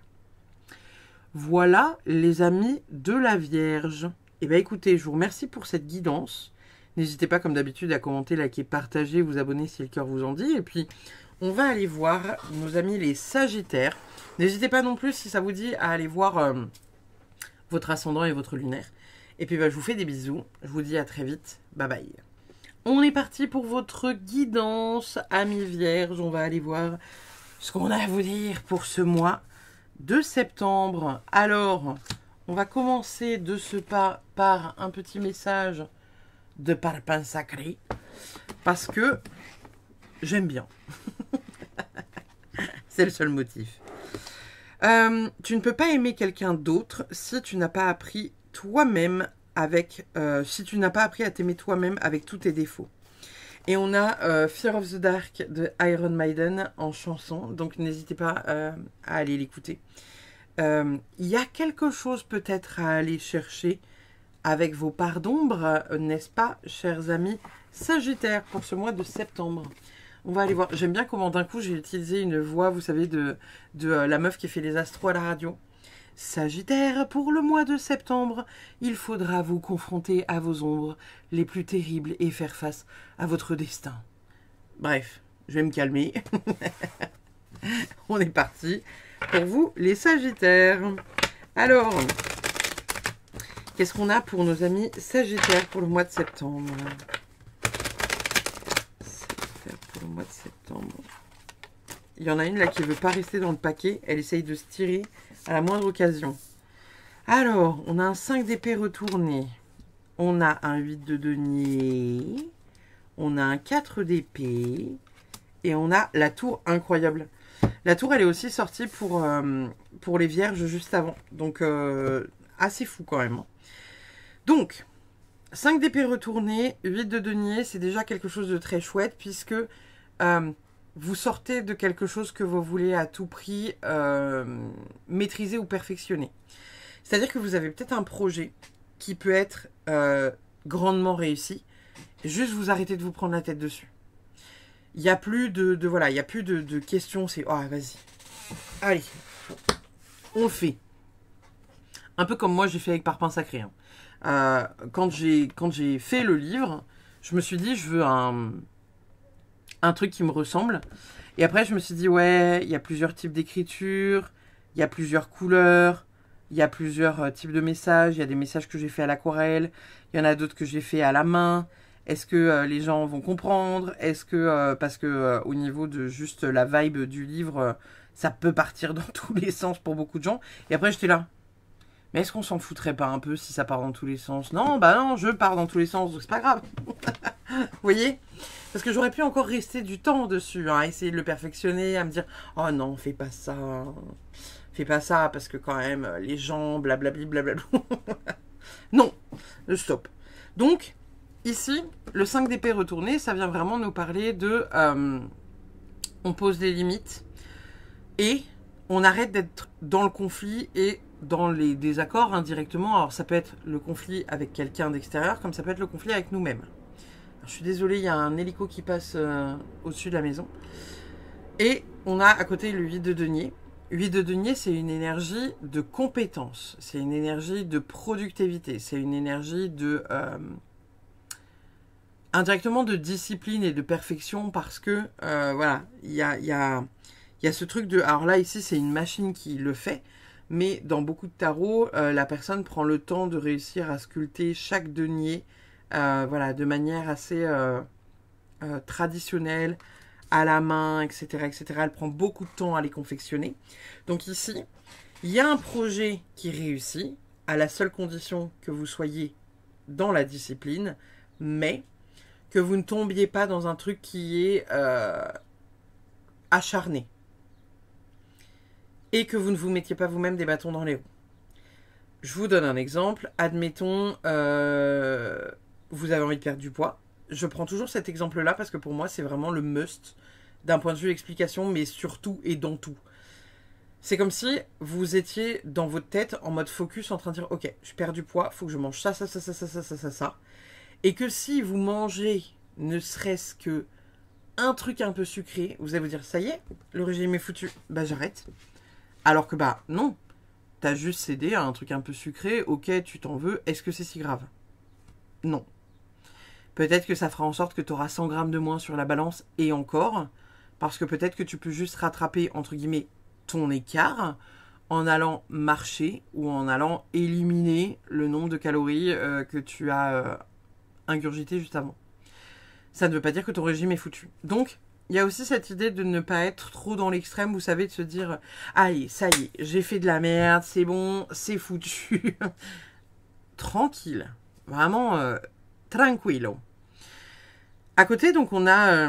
Voilà, les amis de la Vierge. Eh bien, écoutez, je vous remercie pour cette guidance. N'hésitez pas, comme d'habitude, à commenter, liker, partager, vous abonner si le cœur vous en dit. Et puis, on va aller voir nos amis les Sagittaires. N'hésitez pas non plus, si ça vous dit, à aller voir votre ascendant et votre lunaire. Et puis, bah, je vous fais des bisous. Je vous dis à très vite. Bye bye. On est parti pour votre guidance, amis Vierges. On va aller voir ce qu'on a à vous dire pour ce mois de septembre. Alors, on va commencer de ce pas par un petit message de parpaing sacré. Parce que j'aime bien. C'est le seul motif. Tu ne peux pas aimer quelqu'un d'autre si tu n'as pas appris toi-même avec... si tu n'as pas appris à t'aimer toi-même avec tous tes défauts. Et on a Fear of the Dark de Iron Maiden en chanson. Donc n'hésitez pas à aller l'écouter. Il y a quelque chose peut-être à aller chercher avec vos parts d'ombre, n'est-ce pas, chers amis Sagittaires, pour ce mois de septembre. On va aller voir. J'aime bien comment d'un coup j'ai utilisé une voix, vous savez, de la meuf qui fait les astros à la radio. Sagittaire, pour le mois de septembre, il faudra vous confronter à vos ombres les plus terribles et faire face à votre destin. Bref, je vais me calmer. On est parti pour vous, les Sagittaires. Alors, qu'est-ce qu'on a pour nos amis Sagittaires pour le mois de septembre? Sagittaire pour le mois de septembre. Il y en a une là qui ne veut pas rester dans le paquet. Elle essaye de se tirer à la moindre occasion. Alors, on a un 5 d'épée retourné. On a un 8 de denier. On a un 4 d'épée. Et on a la tour incroyable. La tour, elle est aussi sortie pour les vierges juste avant. Donc, assez fou quand même. Donc, 5 d'épée retourné, 8 de denier, c'est déjà quelque chose de très chouette puisque vous sortez de quelque chose que vous voulez à tout prix maîtriser ou perfectionner. C'est-à-dire que vous avez peut-être un projet qui peut être grandement réussi. Juste vous arrêtez de vous prendre la tête dessus. Il n'y a plus voilà, il n'y a plus de questions. C'est oh vas-y, allez, on le fait. Un peu comme moi j'ai fait avec Parpaing Sacré. Hein. Quand j'ai fait le livre, je me suis dit je veux un truc qui me ressemble. Et après je me suis dit ouais, il y a plusieurs types d'écriture, il y a plusieurs couleurs, il y a plusieurs types de messages. Il y a des messages que j'ai fait à l'aquarelle, il y en a d'autres que j'ai fait à la main. Est-ce que les gens vont comprendre? Est-ce que, parce que au niveau de juste la vibe du livre, ça peut partir dans tous les sens pour beaucoup de gens. Et après, j'étais là. Mais est-ce qu'on s'en foutrait pas un peu si ça part dans tous les sens? Non, bah non, je pars dans tous les sens, donc c'est pas grave. Vous voyez? Parce que j'aurais pu encore rester du temps dessus, hein, à essayer de le perfectionner, à me dire « Oh non, fais pas ça. Fais pas ça, parce que quand même, les gens, blablabli, blablabla. » Non, stop. Donc... ici, le 5 d'épée retourné, ça vient vraiment nous parler de... on pose des limites et on arrête d'être dans le conflit et dans les désaccords indirectement. Alors ça peut être le conflit avec quelqu'un d'extérieur, comme ça peut être le conflit avec nous-mêmes. Je suis désolée, il y a un hélico qui passe au-dessus de la maison. Et on a à côté le 8 de denier. 8 de denier, c'est une énergie de compétence, c'est une énergie de productivité, c'est une énergie de... indirectement de discipline et de perfection parce que, voilà, il y a ce truc de... Alors là, ici, c'est une machine qui le fait, mais dans beaucoup de tarots, la personne prend le temps de réussir à sculpter chaque denier, voilà, de manière assez traditionnelle, à la main, etc., etc. Elle prend beaucoup de temps à les confectionner. Donc ici, il y a un projet qui réussit, à la seule condition que vous soyez dans la discipline, mais que vous ne tombiez pas dans un truc qui est acharné. Et que vous ne vous mettiez pas vous-même des bâtons dans les roues. Je vous donne un exemple. Admettons, vous avez envie de perdre du poids. Je prends toujours cet exemple-là parce que pour moi, c'est vraiment le must d'un point de vue explication, mais surtout et dans tout. C'est comme si vous étiez dans votre tête en mode focus en train de dire « Ok, je perds du poids, il faut que je mange ça, ça, ça, ça, ça, ça, ça, ça, ça. » Et que si vous mangez ne serait-ce que un truc un peu sucré, vous allez vous dire « Ça y est, le régime est foutu, bah j'arrête. » Alors que bah non, t'as juste cédé à un truc un peu sucré, ok, tu t'en veux, est-ce que c'est si grave? Non. Peut-être que ça fera en sorte que tu auras 100 grammes de moins sur la balance et encore, parce que peut-être que tu peux juste rattraper, entre guillemets, ton écart en allant marcher ou en allant éliminer le nombre de calories que tu as ingurgité juste avant. Ça ne veut pas dire que ton régime est foutu. Donc, il y a aussi cette idée de ne pas être trop dans l'extrême, vous savez, de se dire « Allez, ça y est, j'ai fait de la merde, c'est bon, c'est foutu. » Tranquille. Vraiment, tranquillo. À côté, donc, on a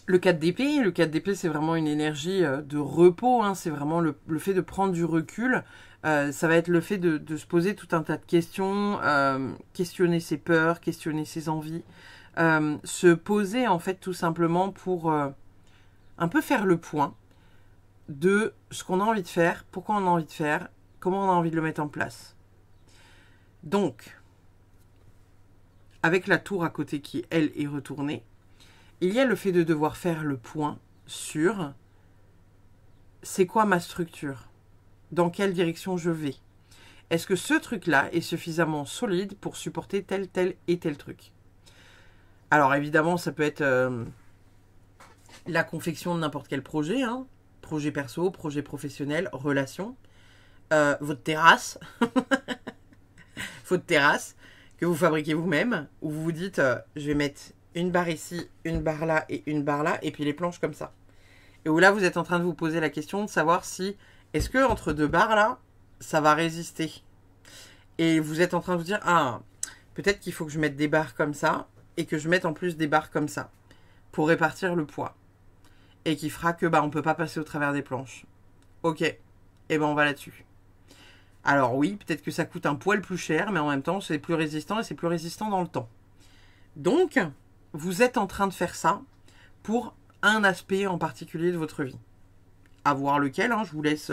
le 4 d'épée. Le 4 d'épée, c'est vraiment une énergie de repos. Hein. C'est vraiment le fait de prendre du recul. Ça va être le fait de se poser tout un tas de questions, questionner ses peurs, questionner ses envies. Se poser, en fait, tout simplement pour un peu faire le point de ce qu'on a envie de faire, pourquoi on a envie de faire, comment on a envie de le mettre en place. Donc, avec la tour à côté qui, elle, est retournée, il y a le fait de devoir faire le point sur c'est quoi ma structure, dans quelle direction je vais. Est-ce que ce truc-là est suffisamment solide pour supporter tel, tel et tel truc? Alors évidemment, ça peut être la confection de n'importe quel projet, hein. Projet perso, projet professionnel, relation, votre terrasse, votre terrasse, que vous fabriquez vous-même, où vous vous dites, je vais mettre une barre ici, une barre là et une barre là, et puis les planches comme ça. Et où là, vous êtes en train de vous poser la question de savoir si, est-ce que entre deux barres là, ça va résister? Et vous êtes en train de vous dire, ah, peut-être qu'il faut que je mette des barres comme ça, et que je mette en plus des barres comme ça, pour répartir le poids. Et qui fera que, bah, on peut pas passer au travers des planches. Ok, et ben on va là-dessus. Alors oui, peut-être que ça coûte un poil plus cher, mais en même temps, c'est plus résistant et c'est plus résistant dans le temps. Donc, vous êtes en train de faire ça pour un aspect en particulier de votre vie. À voir lequel, hein, je vous laisse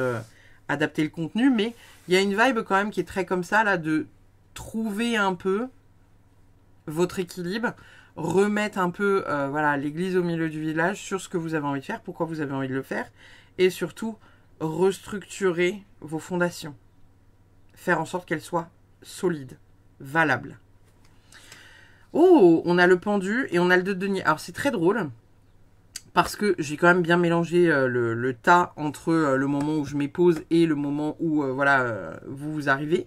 adapter le contenu, mais il y a une vibe quand même qui est très comme ça, là, de trouver un peu votre équilibre, remettre un peu voilà, l'église au milieu du village sur ce que vous avez envie de faire, pourquoi vous avez envie de le faire, et surtout restructurer vos fondations. Faire en sorte qu'elles soient solides, valables. Oh, on a le pendu et on a le 2 de denier. Alors c'est très drôle, parce que j'ai quand même bien mélangé le tas entre le moment où je m'épose et le moment où voilà, vous arrivez.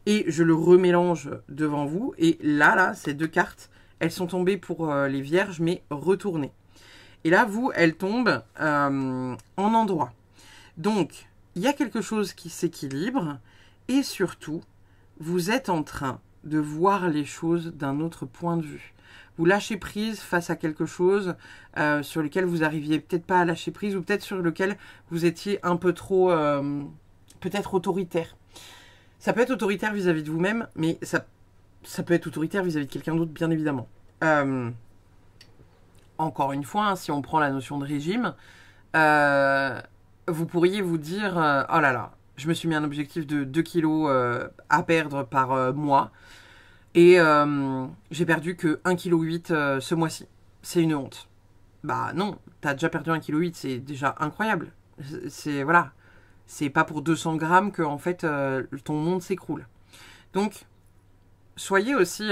Et je le remélange devant vous. Et là, ces deux cartes, elles sont tombées pour les vierges, mais retournées. Et là, vous, elles tombent en endroit. Donc, il y a quelque chose qui s'équilibre. Et surtout, vous êtes en train de voir les choses d'un autre point de vue. Vous lâchez prise face à quelque chose sur lequel vous n'arriviez peut-être pas à lâcher prise, ou peut-être sur lequel vous étiez un peu trop, peut-être autoritaire. Ça peut être autoritaire vis-à-vis de vous-même, mais ça ça peut être autoritaire vis-à-vis de quelqu'un d'autre, bien évidemment. Encore une fois, hein, si on prend la notion de régime, vous pourriez vous dire oh là là, je me suis mis un objectif de 2 kilos à perdre par mois et j'ai perdu que 1,8 kg ce mois-ci. C'est une honte. Bah non, t'as déjà perdu 1,8 kg, c'est déjà incroyable. C'est voilà, c'est pas pour 200 grammes que en fait ton monde s'écroule. Donc soyez aussi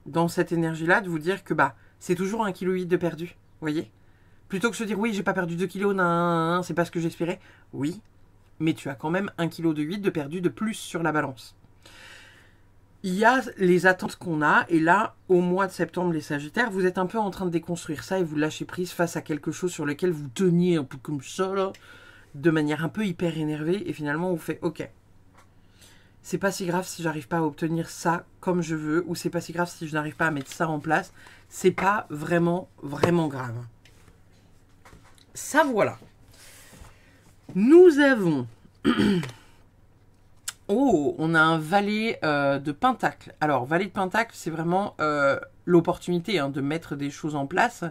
dans cette énergie-là de vous dire que bah c'est toujours 1,8 kg de perdu, vous voyez. Plutôt que de se dire oui, j'ai pas perdu 2 kilos, c'est pas ce que j'espérais. Oui, mais tu as quand même 1,8 kg de perdu de plus sur la balance. Il y a les attentes qu'on a, et là, au mois de septembre, les Sagittaires, vous êtes un peu en train de déconstruire ça et vous lâchez prise face à quelque chose sur lequel vous teniez un peu comme ça, là, de manière un peu hyper énervée, et finalement vous faites ok. C'est pas si grave si j'arrive pas à obtenir ça comme je veux, ou c'est pas si grave si je n'arrive pas à mettre ça en place. C'est pas vraiment, vraiment grave. Ça voilà. Nous avons... Oh, on a un valet de Pentacle. Alors, valet de Pentacle, c'est vraiment l'opportunité de mettre des choses en place.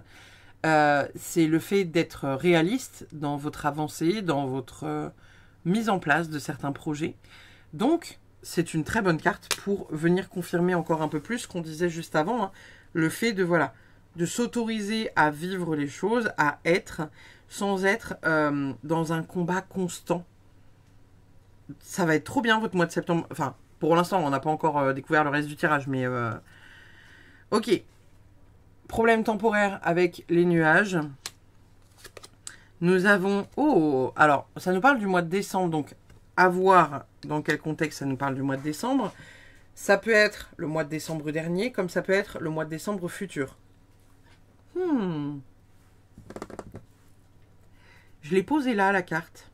C'est le fait d'être réaliste dans votre avancée, dans votre mise en place de certains projets. Donc, c'est une très bonne carte pour venir confirmer encore un peu plus ce qu'on disait juste avant. Hein, le fait de, voilà, de s'autoriser à vivre les choses, à être, sans être dans un combat constant. Ça va être trop bien votre mois de septembre. Enfin, pour l'instant, on n'a pas encore découvert le reste du tirage, mais... Ok. Problème temporaire avec les nuages. Nous avons... Oh, alors, ça nous parle du mois de décembre, donc à voir dans quel contexte ça nous parle du mois de décembre. Ça peut être le mois de décembre dernier, comme ça peut être le mois de décembre futur. Je l'ai posé là, la carte.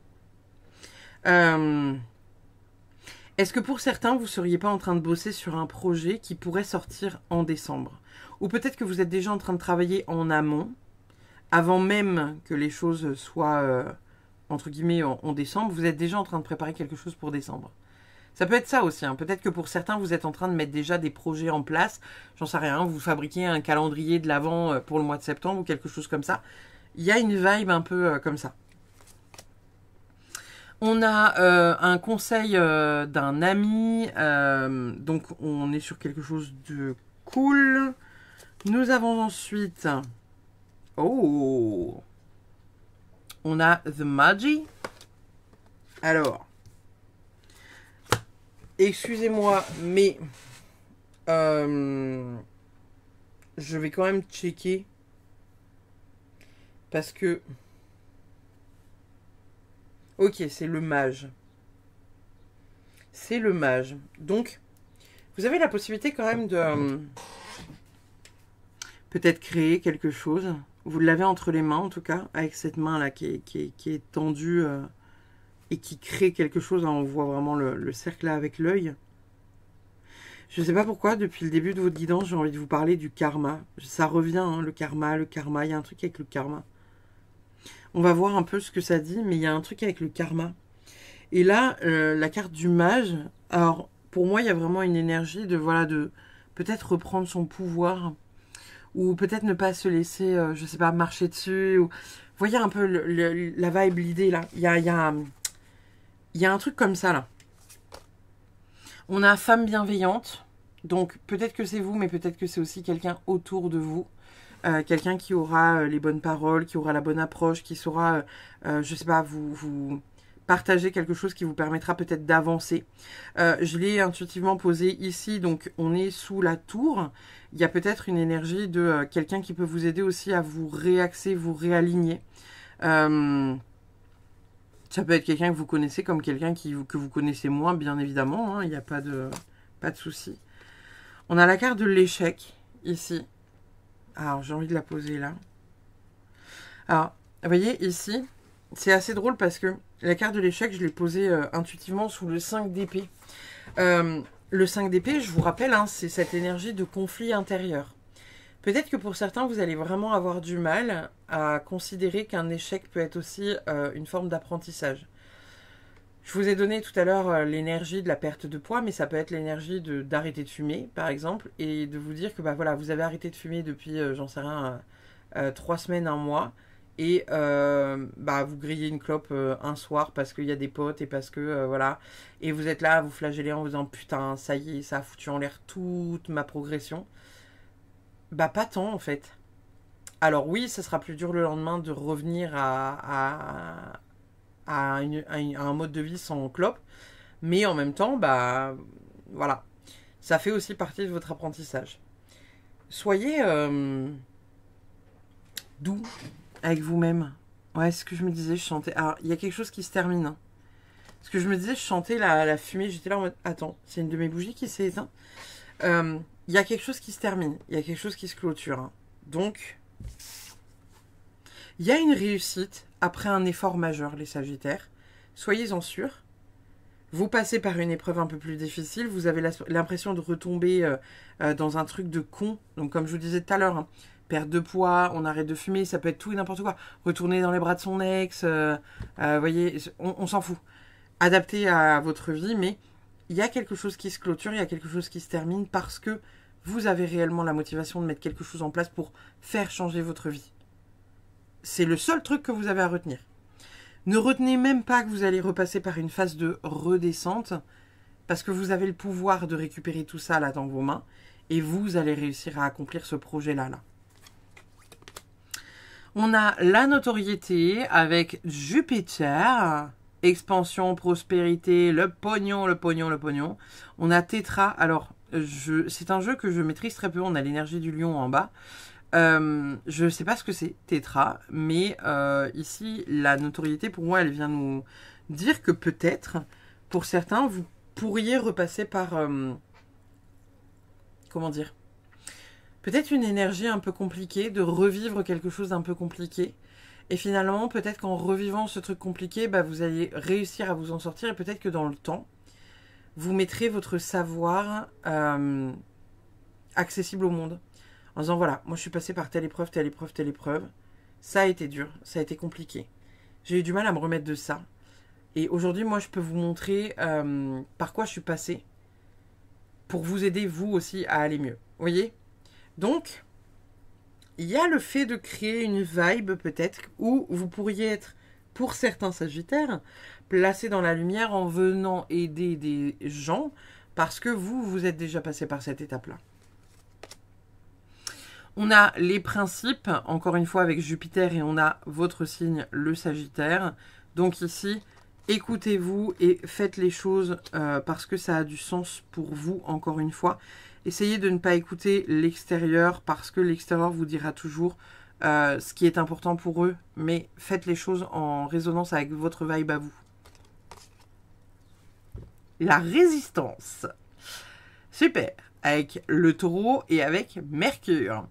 Est-ce que pour certains, vous ne seriez pas en train de bosser sur un projet qui pourrait sortir en décembre? Ou peut-être que vous êtes déjà en train de travailler en amont, avant même que les choses soient, entre guillemets, en décembre, vous êtes déjà en train de préparer quelque chose pour décembre. Ça peut être ça aussi. Hein. Peut-être que pour certains, vous êtes en train de mettre déjà des projets en place. J'en sais rien, vous fabriquez un calendrier de l'Avent pour le mois de septembre ou quelque chose comme ça. Il y a une vibe un peu comme ça. On a un conseil d'un ami, donc on est sur quelque chose de cool. Nous avons ensuite, oh, on a The Magi. Alors, excusez-moi, mais je vais quand même checker parce que... Ok, c'est le mage. C'est le mage. Donc, vous avez la possibilité quand même de peut-être créer quelque chose. Vous l'avez entre les mains, en tout cas, avec cette main-là qui est tendue et qui crée quelque chose. Hein, on voit vraiment le cercle là avec l'œil. Je ne sais pas pourquoi, depuis le début de votre guidance, j'ai envie de vous parler du karma. Ça revient, hein, le karma. Il y a un truc avec le karma. On va voir un peu ce que ça dit, mais il y a un truc avec le karma. Et là, la carte du mage, alors pour moi, il y a vraiment une énergie de, voilà, de peut-être reprendre son pouvoir, ou peut-être ne pas se laisser, je sais pas, marcher dessus. Ou... Vous voyez un peu la vibe, l'idée là. Il y a un truc comme ça là. On a femme bienveillante, donc peut-être que c'est vous, mais peut-être que c'est aussi quelqu'un autour de vous. Quelqu'un qui aura les bonnes paroles, qui aura la bonne approche, qui saura, je sais pas, vous partager quelque chose qui vous permettra peut-être d'avancer. Je l'ai intuitivement posé ici, donc on est sous la tour. Il y a peut-être une énergie de quelqu'un qui peut vous aider aussi à vous réaxer, vous réaligner. Ça peut être quelqu'un que vous connaissez comme quelqu'un que vous connaissez moins, bien évidemment. Hein, il n'y a pas de souci. On a la carte de l'échec ici. Alors, j'ai envie de la poser là. Alors, vous voyez, ici, c'est assez drôle parce que la carte de l'échec, je l'ai posée intuitivement sous le 5 d'épée. Le 5 d'épée, je vous rappelle, hein, c'est cette énergie de conflit intérieur. Peut-être que pour certains, vous allez vraiment avoir du mal à considérer qu'un échec peut être aussi une forme d'apprentissage. Je vous ai donné tout à l'heure l'énergie de la perte de poids, mais ça peut être l'énergie d'arrêter de fumer, par exemple, et de vous dire que bah voilà, vous avez arrêté de fumer depuis, j'en sais rien, 3 semaines, un mois, et bah vous grillez une clope un soir parce qu'il y a des potes et parce que voilà, et vous êtes là à vous flageller en vous disant putain, ça y est, ça a foutu en l'air toute ma progression. Bah pas tant en fait. Alors oui, ça sera plus dur le lendemain de revenir à un mode de vie sans clope. Mais en même temps, bah voilà. Ça fait aussi partie de votre apprentissage. Soyez doux avec vous-même. Ouais, c'est ce que je me disais, je chantais. Alors, il y a quelque chose qui se termine. Hein. Ce que je me disais, je chantais la fumée, j'étais là en mode, attends, c'est une de mes bougies qui s'est éteinte. Il y a quelque chose qui se termine, il y a quelque chose qui se clôture. Hein. Donc, il y a une réussite après un effort majeur, les Sagittaires. Soyez-en sûrs. Vous passez par une épreuve un peu plus difficile, vous avez l'impression de retomber dans un truc de con. Donc comme je vous disais tout à l'heure, hein, perte de poids, on arrête de fumer, ça peut être tout et n'importe quoi. Retourner dans les bras de son ex, voyez, on s'en fout. Adapté à votre vie, mais il y a quelque chose qui se clôture, il y a quelque chose qui se termine parce que vous avez réellement la motivation de mettre quelque chose en place pour faire changer votre vie. C'est le seul truc que vous avez à retenir. Ne retenez même pas que vous allez repasser par une phase de redescente parce que vous avez le pouvoir de récupérer tout ça là dans vos mains et vous allez réussir à accomplir ce projet-là. On a la notoriété avec Jupiter, expansion, prospérité, le pognon, le pognon, le pognon. On a Tétra. Alors, c'est un jeu que je maîtrise très peu. On a l'énergie du lion en bas. Je ne sais pas ce que c'est, Tétra, mais ici, la notoriété, pour moi, elle vient nous dire que peut-être, pour certains, vous pourriez repasser par... comment dire ? Peut-être une énergie un peu compliquée, de revivre quelque chose d'un peu compliqué. Et finalement, peut-être qu'en revivant ce truc compliqué, bah, vous allez réussir à vous en sortir. Et peut-être que dans le temps, vous mettrez votre savoir accessible au monde. En disant, voilà, moi je suis passée par telle épreuve, telle épreuve, telle épreuve. Ça a été dur, ça a été compliqué. J'ai eu du mal à me remettre de ça. Et aujourd'hui, moi, je peux vous montrer par quoi je suis passée pour vous aider, vous aussi, à aller mieux. Vous voyez ? Donc, il y a le fait de créer une vibe, peut-être, où vous pourriez être, pour certains Sagittaires, placé dans la lumière en venant aider des gens parce que vous êtes déjà passé par cette étape-là. On a les principes, encore une fois avec Jupiter, et on a votre signe, le Sagittaire. Donc ici, écoutez-vous et faites les choses parce que ça a du sens pour vous, encore une fois. Essayez de ne pas écouter l'extérieur parce que l'extérieur vous dira toujours ce qui est important pour eux. Mais faites les choses en résonance avec votre vibe à vous. La résistance. Super. Avec le taureau et avec Mercure.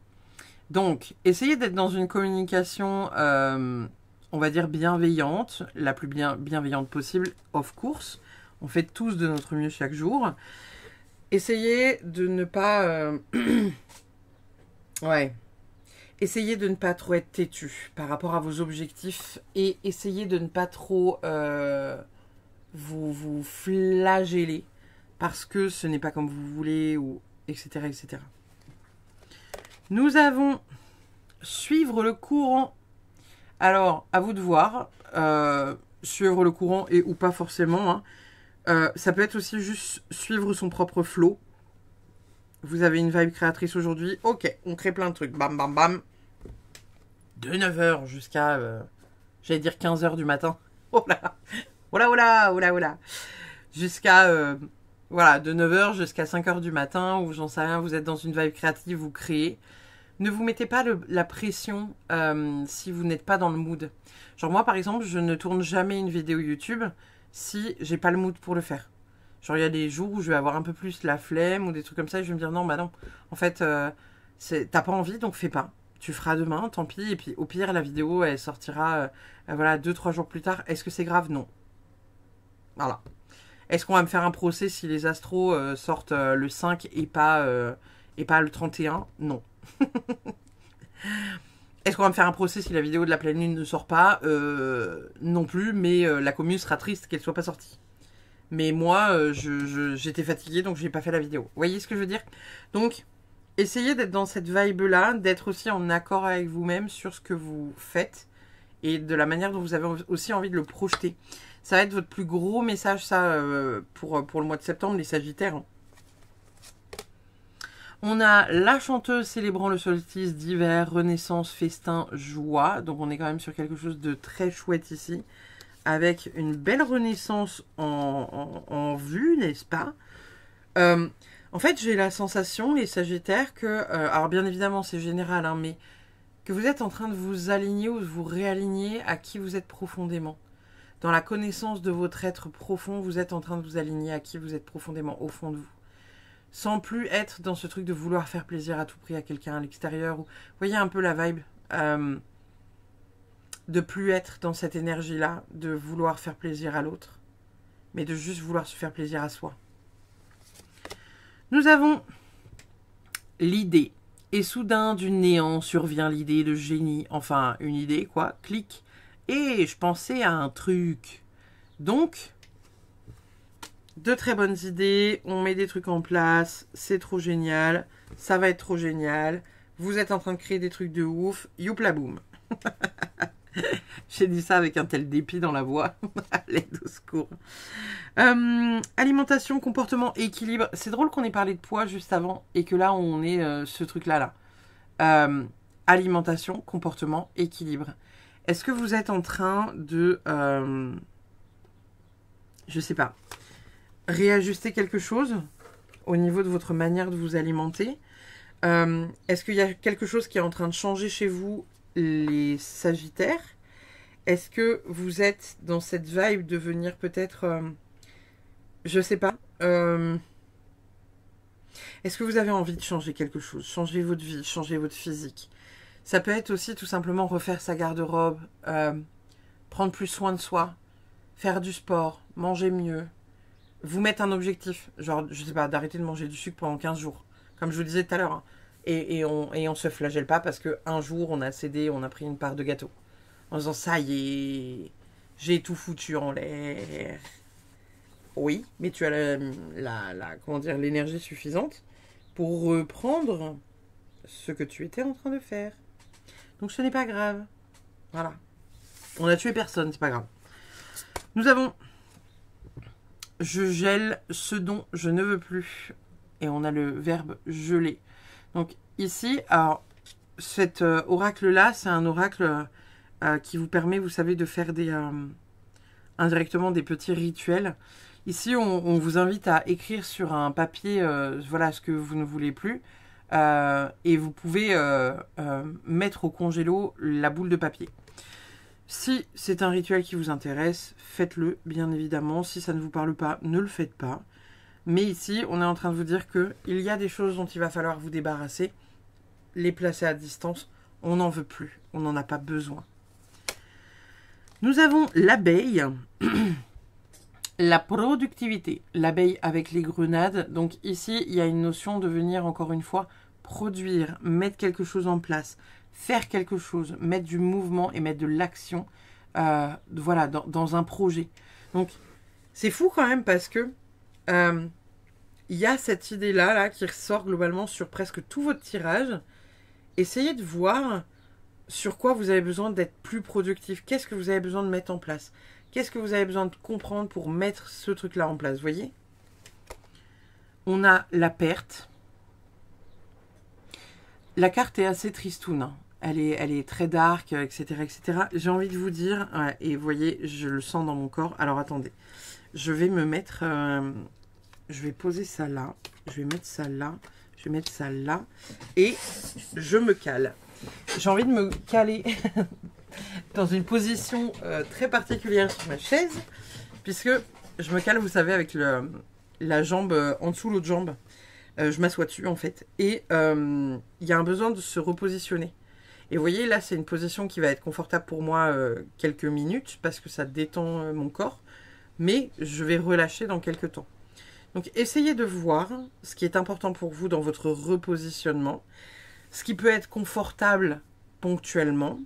Donc, essayez d'être dans une communication, on va dire, bienveillante, la plus bienveillante possible, of course. On fait tous de notre mieux chaque jour. Essayez de ne pas... ouais. Essayez de ne pas trop être têtu par rapport à vos objectifs et essayez de ne pas trop vous flageller parce que ce n'est pas comme vous voulez, ou etc., etc. Nous avons suivre le courant. Alors, à vous de voir, suivre le courant et ou pas forcément. Hein. Ça peut être aussi juste suivre son propre flow. Vous avez une vibe créatrice aujourd'hui. Ok, on crée plein de trucs. Bam, bam, bam. De 9h jusqu'à, j'allais dire 15h du matin. Oh là, oh là, oh là, oh là, oh là. Jusqu'à, voilà, de 9h jusqu'à 5h du matin, ou j'en sais rien, vous êtes dans une vibe créative, vous créez. Ne vous mettez pas la pression si vous n'êtes pas dans le mood. Genre moi, par exemple, je ne tourne jamais une vidéo YouTube si j'ai pas le mood pour le faire. Genre, il y a des jours où je vais avoir un peu plus la flemme ou des trucs comme ça et je vais me dire non, bah non. En fait, t'as pas envie, donc fais pas. Tu feras demain, tant pis. Et puis, au pire, la vidéo, elle sortira voilà, 2-3 jours plus tard. Est-ce que c'est grave? Non. Voilà. Est-ce qu'on va me faire un procès si les astros sortent le 5 et pas le 31? Non. Est-ce qu'on va me faire un procès si la vidéo de la pleine lune ne sort pas? Non plus, mais la commune sera triste qu'elle soit pas sortie. Mais moi, j'étais fatiguée, donc j'ai pas fait la vidéo. Vous voyez ce que je veux dire? Donc, essayez d'être dans cette vibe-là, d'être aussi en accord avec vous-même sur ce que vous faites et de la manière dont vous avez aussi envie de le projeter. Ça va être votre plus gros message, ça, pour le mois de septembre, les Sagittaires. Hein. On a la chanteuse célébrant le solstice d'hiver, renaissance, festin, joie. Donc on est quand même sur quelque chose de très chouette ici. Avec une belle renaissance en vue, n'est-ce pas? En fait, j'ai la sensation, les Sagittaires, que... alors bien évidemment, c'est général, hein, mais que vous êtes en train de vous aligner ou de vous réaligner à qui vous êtes profondément. Dans la connaissance de votre être profond, vous êtes en train de vous aligner à qui vous êtes profondément au fond de vous. Sans plus être dans ce truc de vouloir faire plaisir à tout prix à quelqu'un à l'extérieur. Vous voyez un peu la vibe de plus être dans cette énergie-là, de vouloir faire plaisir à l'autre, mais de juste vouloir se faire plaisir à soi. Nous avons l'idée. Et soudain, du néant survient l'idée de génie. Enfin, une idée, quoi. Clic. Et je pensais à un truc. Donc... de très bonnes idées, on met des trucs en place, c'est trop génial, ça va être trop génial, vous êtes en train de créer des trucs de ouf, youpla boum. J'ai dit ça avec un tel dépit dans la voix. Allez, au secours. Alimentation, comportement, équilibre. C'est drôle qu'on ait parlé de poids juste avant et que là, on ait ce truc-là. Alimentation, comportement, équilibre. Est-ce que vous êtes en train de... je sais pas. Réajuster quelque chose au niveau de votre manière de vous alimenter? Est-ce qu'il y a quelque chose qui est en train de changer chez vous, les Sagittaires? Est-ce que vous êtes dans cette vibe de venir peut-être... je sais pas. Est-ce que vous avez envie de changer quelque chose? Changer votre vie, changer votre physique? Ça peut être aussi tout simplement refaire sa garde-robe, prendre plus soin de soi, faire du sport, manger mieux, vous mettre un objectif, genre, je sais pas, d'arrêter de manger du sucre pendant 15 jours, comme je vous disais tout à l'heure, hein. Et on se flagelle pas parce qu'un jour, on a cédé, on a pris une part de gâteau. En disant, ça y est, j'ai tout foutu en l'air. Oui, mais tu as comment dire, l'énergie suffisante pour reprendre ce que tu étais en train de faire. Donc ce n'est pas grave. Voilà. On a tué personne, c'est pas grave. Nous avons... je gèle ce dont je ne veux plus. Et on a le verbe geler. Donc ici, alors, cet oracle-là, c'est un oracle qui vous permet, vous savez, de faire indirectement des petits rituels. Ici, on vous invite à écrire sur un papier, voilà, ce que vous ne voulez plus. Et vous pouvez mettre au congélo la boule de papier. Si c'est un rituel qui vous intéresse, faites-le, bien évidemment. Si ça ne vous parle pas, ne le faites pas. Mais ici, on est en train de vous dire qu'il y a des choses dont il va falloir vous débarrasser, les placer à distance. On n'en veut plus, on n'en a pas besoin. Nous avons l'abeille, la productivité. L'abeille avec les grenades. Donc ici, il y a une notion de venir, encore une fois, produire, mettre quelque chose en place, faire quelque chose, mettre du mouvement et mettre de l'action voilà, dans un projet. Donc, c'est fou quand même parce que il y a cette idée-là là, qui ressort globalement sur presque tout votre tirage. Essayez de voir sur quoi vous avez besoin d'être plus productif. Qu'est-ce que vous avez besoin de mettre en place? Qu'est-ce que vous avez besoin de comprendre pour mettre ce truc-là en place? Vous voyez? On a la perte. La carte est assez tristoune. Hein. Elle est très dark, etc. etc. J'ai envie de vous dire, ouais, et vous voyez, je le sens dans mon corps. Alors attendez, je vais me mettre... je vais poser ça là. Je vais mettre ça là. Je vais mettre ça là. Et je me cale. J'ai envie de me caler dans une position très particulière sur ma chaise. Puisque je me cale, vous savez, avec la jambe en dessous l'autre jambe. Je m'assois dessus en fait. Et il y a un besoin de se repositionner. Et vous voyez, là, c'est une position qui va être confortable pour moi quelques minutes. Parce que ça détend mon corps. Mais je vais relâcher dans quelques temps. Donc, essayez de voir ce qui est important pour vous dans votre repositionnement. Ce qui peut être confortable ponctuellement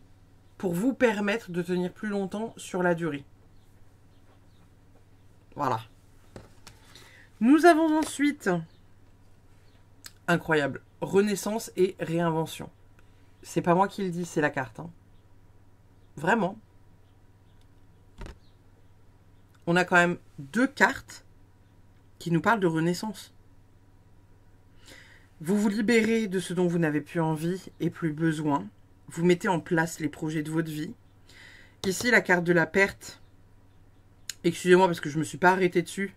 pour vous permettre de tenir plus longtemps sur la durée. Voilà. Nous avons ensuite, incroyable, renaissance et réinvention. C'est pas moi qui le dis, c'est la carte. Hein. Vraiment. On a quand même 2 cartes qui nous parlent de renaissance. Vous vous libérez de ce dont vous n'avez plus envie et plus besoin. Vous mettez en place les projets de votre vie. Ici, la carte de la perte. Excusez-moi parce que je ne me suis pas arrêtée dessus.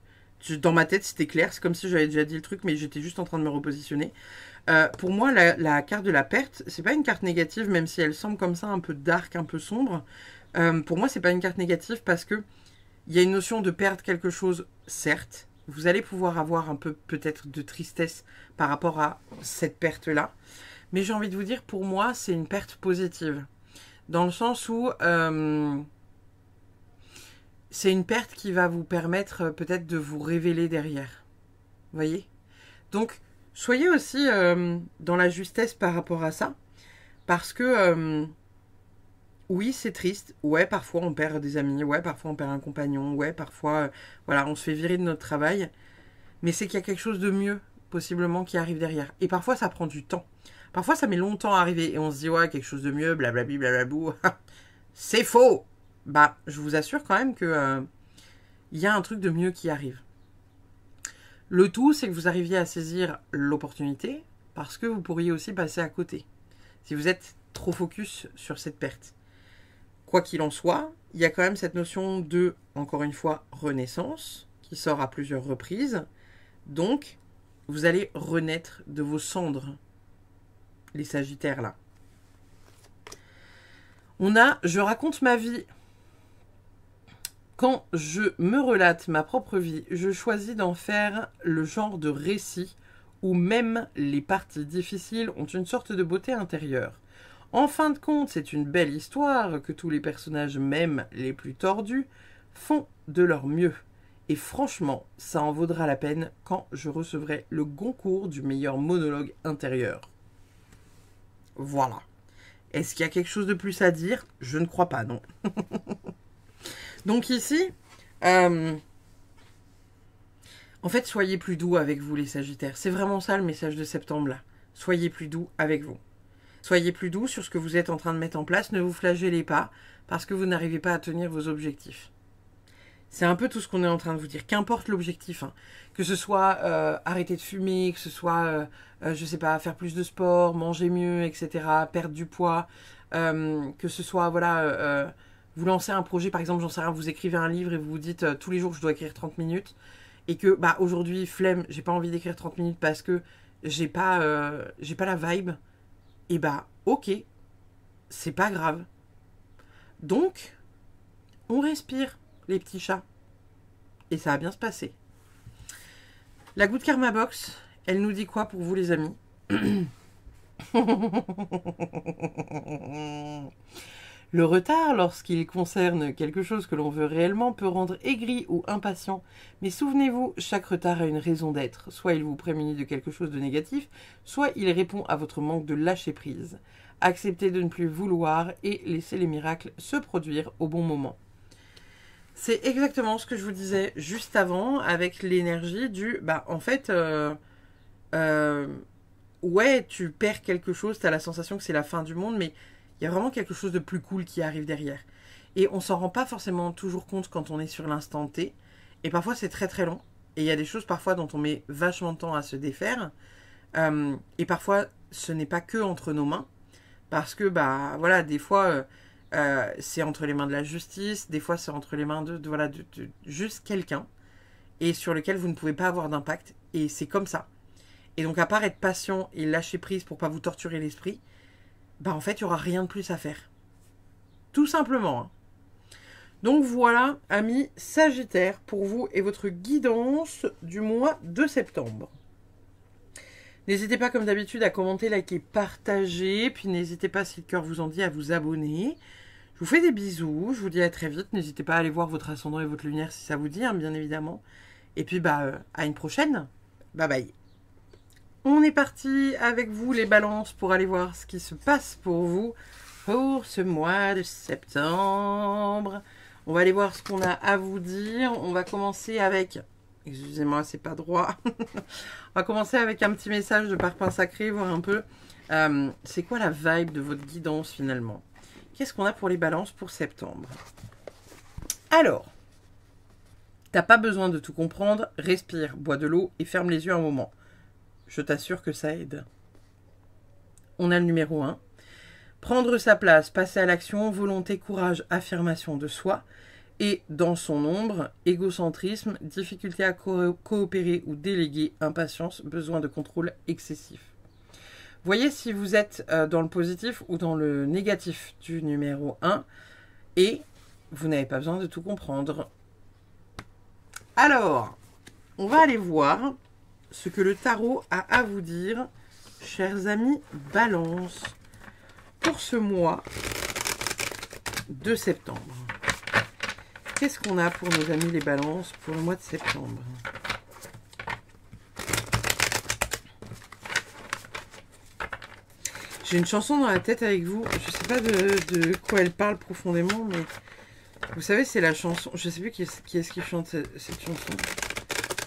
Dans ma tête, c'était clair. C'est comme si j'avais déjà dit le truc, mais j'étais juste en train de me repositionner. Pour moi, la carte de la perte, c'est pas une carte négative, même si elle semble comme ça un peu dark, un peu sombre. Pour moi, c'est pas une carte négative parce que il y a une notion de perdre quelque chose, certes. Vous allez pouvoir avoir un peu peut-être de tristesse par rapport à cette perte-là. Mais j'ai envie de vous dire, pour moi, c'est une perte positive. Dans le sens où c'est une perte qui va vous permettre peut-être de vous révéler derrière. Vous voyez? Donc, soyez aussi dans la justesse par rapport à ça. Parce que, oui, c'est triste. Ouais, parfois on perd des amis. Ouais, parfois on perd un compagnon. Ouais, parfois, voilà, on se fait virer de notre travail. Mais c'est qu'il y a quelque chose de mieux, possiblement, qui arrive derrière. Et parfois, ça prend du temps. Parfois, ça met longtemps à arriver. Et on se dit, ouais, quelque chose de mieux, blablabli, blablabou. C'est faux! Bah, je vous assure quand même que y a un truc de mieux qui arrive. Le tout, c'est que vous arriviez à saisir l'opportunité, parce que vous pourriez aussi passer à côté. Si vous êtes trop focus sur cette perte. Quoi qu'il en soit, il y a quand même cette notion de, encore une fois, renaissance, qui sort à plusieurs reprises. Donc, vous allez renaître de vos cendres, les Sagittaires là. On a, je raconte ma vie. Quand je me relate ma propre vie, je choisis d'en faire le genre de récit où même les parties difficiles ont une sorte de beauté intérieure. En fin de compte, c'est une belle histoire que tous les personnages, même les plus tordus, font de leur mieux. Et franchement, ça en vaudra la peine quand je recevrai le Goncourt du meilleur monologue intérieur. Voilà. Est-ce qu'il y a quelque chose de plus à dire? Je ne crois pas, non. Donc ici, en fait, soyez plus doux avec vous les Sagittaires. C'est vraiment ça le message de septembre là. Soyez plus doux avec vous. Soyez plus doux sur ce que vous êtes en train de mettre en place. Ne vous flagellez pas parce que vous n'arrivez pas à tenir vos objectifs. C'est un peu tout ce qu'on est en train de vous dire. Qu'importe l'objectif, hein. Que ce soit arrêter de fumer, que ce soit, je sais pas, faire plus de sport, manger mieux, etc., perdre du poids, que ce soit, voilà, vous lancez un projet, par exemple, j'en sais rien, vous écrivez un livre et vous vous dites tous les jours je dois écrire 30 minutes et que bah aujourd'hui, flemme, j'ai pas envie d'écrire 30 minutes parce que j'ai pas la vibe, et bah ok, c'est pas grave. Donc, on respire, les petits chats. Et ça va bien se passer. La Good Karma Box, elle nous dit quoi pour vous les amis? Le retard, lorsqu'il concerne quelque chose que l'on veut réellement, peut rendre aigri ou impatient. Mais souvenez-vous, chaque retard a une raison d'être. Soit il vous prémunit de quelque chose de négatif, soit il répond à votre manque de lâcher prise. Acceptez de ne plus vouloir et laissez les miracles se produire au bon moment. C'est exactement ce que je vous disais juste avant avec l'énergie du... Bah, en fait, ouais, tu perds quelque chose, tu as la sensation que c'est la fin du monde, mais il y a vraiment quelque chose de plus cool qui arrive derrière. Et on s'en rend pas forcément toujours compte quand on est sur l'instant T. Et parfois, c'est très très long. Et il y a des choses parfois dont on met vachement de temps à se défaire. Et parfois, ce n'est pas que entre nos mains. Parce que, bah, voilà, des fois... c'est entre les mains de la justice, des fois c'est entre les mains de juste quelqu'un et sur lequel vous ne pouvez pas avoir d'impact, et c'est comme ça. Et donc à part être patient et lâcher prise pour pas vous torturer l'esprit, bah en fait il n'y aura rien de plus à faire. Tout simplement. Hein. Donc voilà, amis Sagittaires, pour vous et votre guidance du mois de septembre. N'hésitez pas, comme d'habitude, à commenter, liker, partager. Puis n'hésitez pas, si le cœur vous en dit, à vous abonner. Je vous fais des bisous. Je vous dis à très vite. N'hésitez pas à aller voir votre ascendant et votre lunaire si ça vous dit, hein, bien évidemment. Et puis, bah, à une prochaine. Bye bye. On est parti avec vous, les balances, pour aller voir ce qui se passe pour vous pour ce mois de septembre. On va aller voir ce qu'on a à vous dire. On va commencer avec Excusez-moi, c'est pas droit. On va commencer avec un petit message de Parpaing Sacré, voir un peu c'est quoi la vibe de votre guidance finalement. Qu'est-ce qu'on a pour les balances pour septembre? Alors, t'as pas besoin de tout comprendre, respire, bois de l'eau et ferme les yeux un moment. Je t'assure que ça aide. On a le numéro 1. Prendre sa place, passer à l'action, volonté, courage, affirmation de soi. Et dans son ombre, égocentrisme, difficulté à coopérer ou déléguer, impatience, besoin de contrôle excessif. Voyez si vous êtes dans le positif ou dans le négatif du numéro 1 et vous n'avez pas besoin de tout comprendre. Alors, on va aller voir ce que le tarot a à vous dire, chers amis Balance, pour ce mois de septembre. Qu'est-ce qu'on a pour nos amis les Balances pour le mois de septembre? J'ai une chanson dans la tête avec vous. Je ne sais pas de quoi elle parle profondément, mais vous savez, c'est la chanson. Je ne sais plus qui est-ce qui chante cette chanson.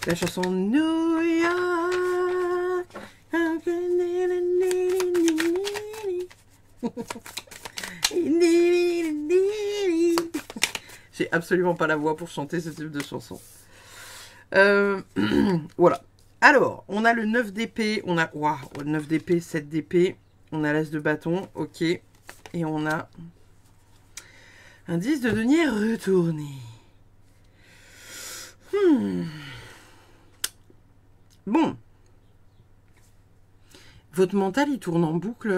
La chanson New York. J'ai absolument pas la voix pour chanter ce type de chanson. Voilà. Alors, on a le 9 d'épée. On a 9 d'épée, 7 d'épée. On a l'as de bâton, ok. Et on a un 10 de denier retourné. Bon. Votre mental, il tourne en boucle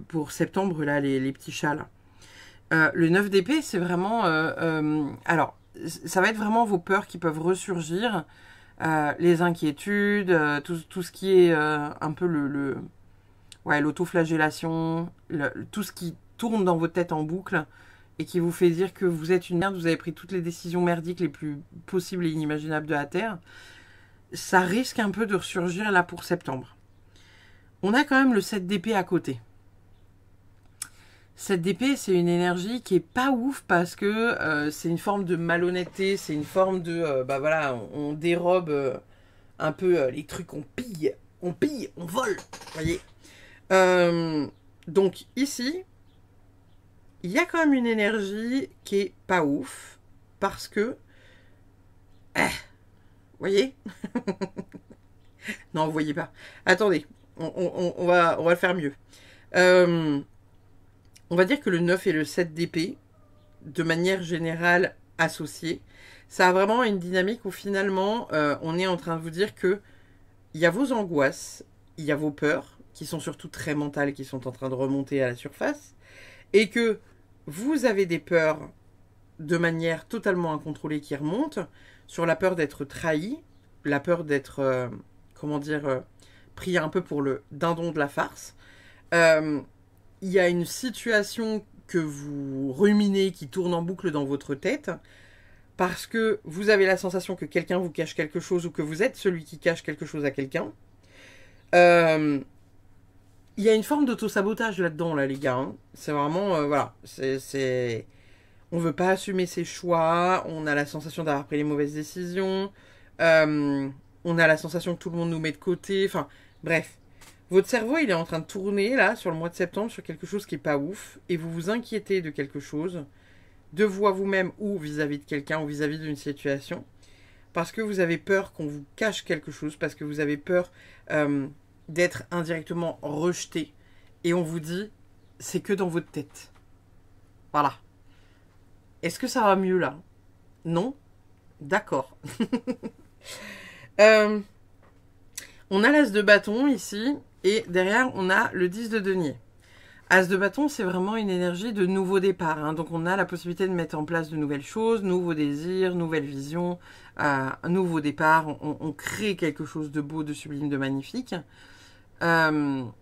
pour septembre, là, les petits chats, là. Le 9 d'épée, c'est vraiment... alors, ça va être vraiment vos peurs qui peuvent ressurgir. Les inquiétudes, tout ce qui est un peu l'autoflagellation, tout ce qui tourne dans votre tête en boucle et qui vous fait dire que vous êtes une merde, vous avez pris toutes les décisions merdiques les plus possibles et inimaginables de la Terre, ça risque un peu de ressurgir là pour septembre. On a quand même le 7 d'épée à côté. 7 d'épée, c'est une énergie qui est pas ouf parce que c'est une forme de malhonnêteté, c'est une forme de, on dérobe un peu les trucs, on pille, on vole, voyez. Donc ici, il y a quand même une énergie qui est pas ouf parce que, voyez. Non, vous voyez pas. Attendez, on va le faire mieux. On va dire que le 9 et le 7 d'épée, de manière générale associés, ça a vraiment une dynamique où finalement, on est en train de vous dire que il y a vos angoisses, il y a vos peurs, qui sont surtout très mentales, qui sont en train de remonter à la surface, et que vous avez des peurs de manière totalement incontrôlée qui remontent, sur la peur d'être trahi, la peur d'être, pris un peu pour le dindon de la farce. Il y a une situation que vous ruminez, qui tourne en boucle dans votre tête, parce que vous avez la sensation que quelqu'un vous cache quelque chose, ou que vous êtes celui qui cache quelque chose à quelqu'un. Il y a une forme d'auto-sabotage là-dedans, là, les gars. Hein. C'est vraiment, voilà, on veut pas assumer ses choix, on a la sensation d'avoir pris les mauvaises décisions, on a la sensation que tout le monde nous met de côté, enfin, bref. Votre cerveau, il est en train de tourner, là, sur le mois de septembre, sur quelque chose qui est pas ouf, et vous vous inquiétez de quelque chose, de vous à vous-même, ou vis-à-vis de quelqu'un, ou vis-à-vis d'une situation, parce que vous avez peur qu'on vous cache quelque chose, parce que vous avez peur d'être indirectement rejeté, et on vous dit, c'est que dans votre tête. Voilà. Est-ce que ça va mieux, là? Non? D'accord. On a l'as de bâton, ici, et derrière, on a le 10 de denier. As de bâton, c'est vraiment une énergie de nouveau départ. Hein. Donc, on a la possibilité de mettre en place de nouvelles choses, nouveaux désirs, nouvelles visions, un nouveau départ. On crée quelque chose de beau, de sublime, de magnifique. Vous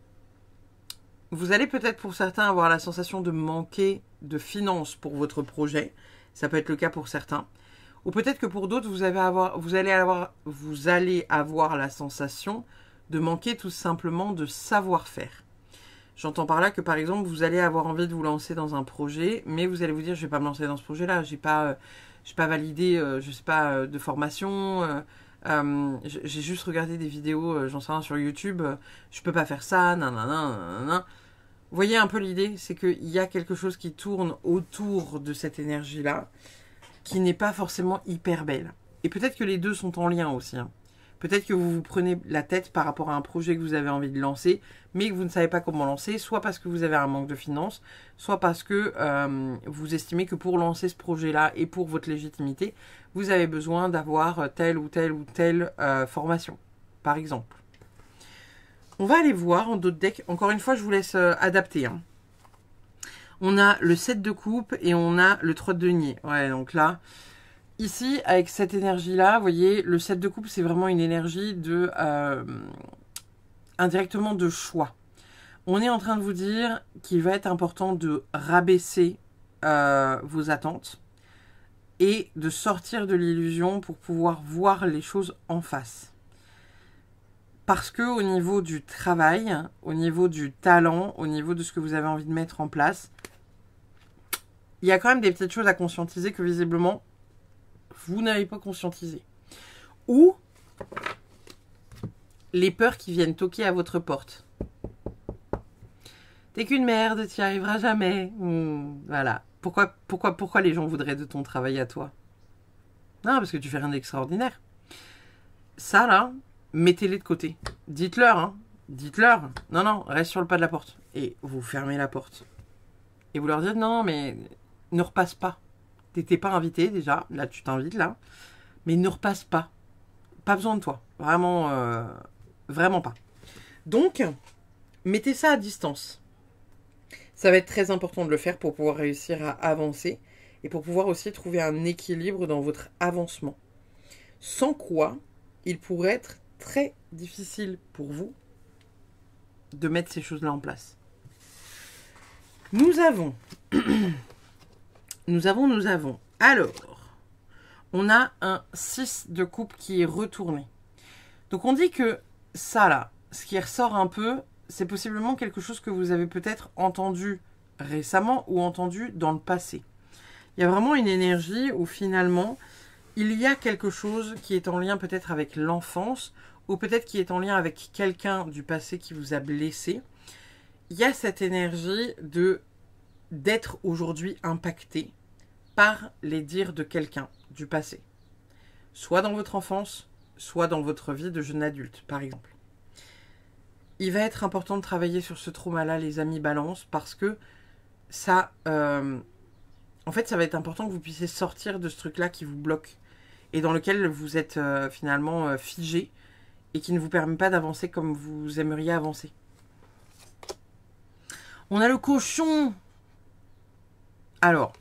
allez peut-être, pour certains, avoir la sensation de manquer de finances pour votre projet. Ça peut être le cas pour certains. Ou peut-être que pour d'autres, vous allez avoir la sensation de manquer tout simplement de savoir-faire. J'entends par là que, par exemple, vous allez avoir envie de vous lancer dans un projet, mais vous allez vous dire, je ne vais pas me lancer dans ce projet-là, j'ai pas j'ai pas validé, je sais pas, de formation. J'ai juste regardé des vidéos, j'en sais rien, sur YouTube. Je peux pas faire ça, nanana, nanana. Vous voyez un peu l'idée, c'est qu'il y a quelque chose qui tourne autour de cette énergie-là, qui n'est pas forcément hyper belle. Et peut-être que les deux sont en lien aussi. Hein. Peut-être que vous vous prenez la tête par rapport à un projet que vous avez envie de lancer, mais que vous ne savez pas comment lancer, soit parce que vous avez un manque de finances, soit parce que vous estimez que pour lancer ce projet-là et pour votre légitimité, vous avez besoin d'avoir telle ou telle ou telle formation, par exemple. On va aller voir en d'autres decks. Encore une fois, je vous laisse adapter. Hein. On a le 7 de coupe et on a le 3 de denier. Ouais, donc là... Ici, avec cette énergie-là, vous voyez, le 7 de coupe, c'est vraiment une énergie de indirectement de choix. On est en train de vous dire qu'il va être important de rabaisser vos attentes et de sortir de l'illusion pour pouvoir voir les choses en face. Parce que au niveau du travail, au niveau du talent, au niveau de ce que vous avez envie de mettre en place, il y a quand même des petites choses à conscientiser que visiblement, vous n'avez pas conscientisé. Ou les peurs qui viennent toquer à votre porte. T'es qu'une merde, t'y arriveras jamais. Voilà. Pourquoi les gens voudraient de ton travail à toi? Non, parce que tu fais rien d'extraordinaire. Ça, là, mettez-les de côté. Dites-leur, hein. Dites-leur. Non, non, reste sur le pas de la porte. Et vous fermez la porte. Et vous leur dites, non, mais ne repasse pas. T'étais pas invité déjà, là tu t'invites là, mais ne repasse pas. Pas besoin de toi, vraiment, vraiment pas. Donc, mettez ça à distance. Ça va être très important de le faire pour pouvoir réussir à avancer et pour pouvoir aussi trouver un équilibre dans votre avancement. Sans quoi, il pourrait être très difficile pour vous de mettre ces choses-là en place. Nous avons... Nous avons. Alors, on a un 6 de coupe qui est retourné. Donc on dit que ça là, ce qui ressort un peu, c'est possiblement quelque chose que vous avez peut-être entendu récemment ou entendu dans le passé. Il y a vraiment une énergie où finalement, il y a quelque chose qui est en lien peut-être avec l'enfance ou peut-être qui est en lien avec quelqu'un du passé qui vous a blessé. Il y a cette énergie d'être aujourd'hui impacté par les dires de quelqu'un du passé. Soit dans votre enfance, soit dans votre vie de jeune adulte, par exemple. Il va être important de travailler sur ce trauma-là, les amis balance, parce que ça... en fait, ça va être important que vous puissiez sortir de ce truc-là qui vous bloque et dans lequel vous êtes finalement figé et qui ne vous permet pas d'avancer comme vous aimeriez avancer. On a le cochon. Alors,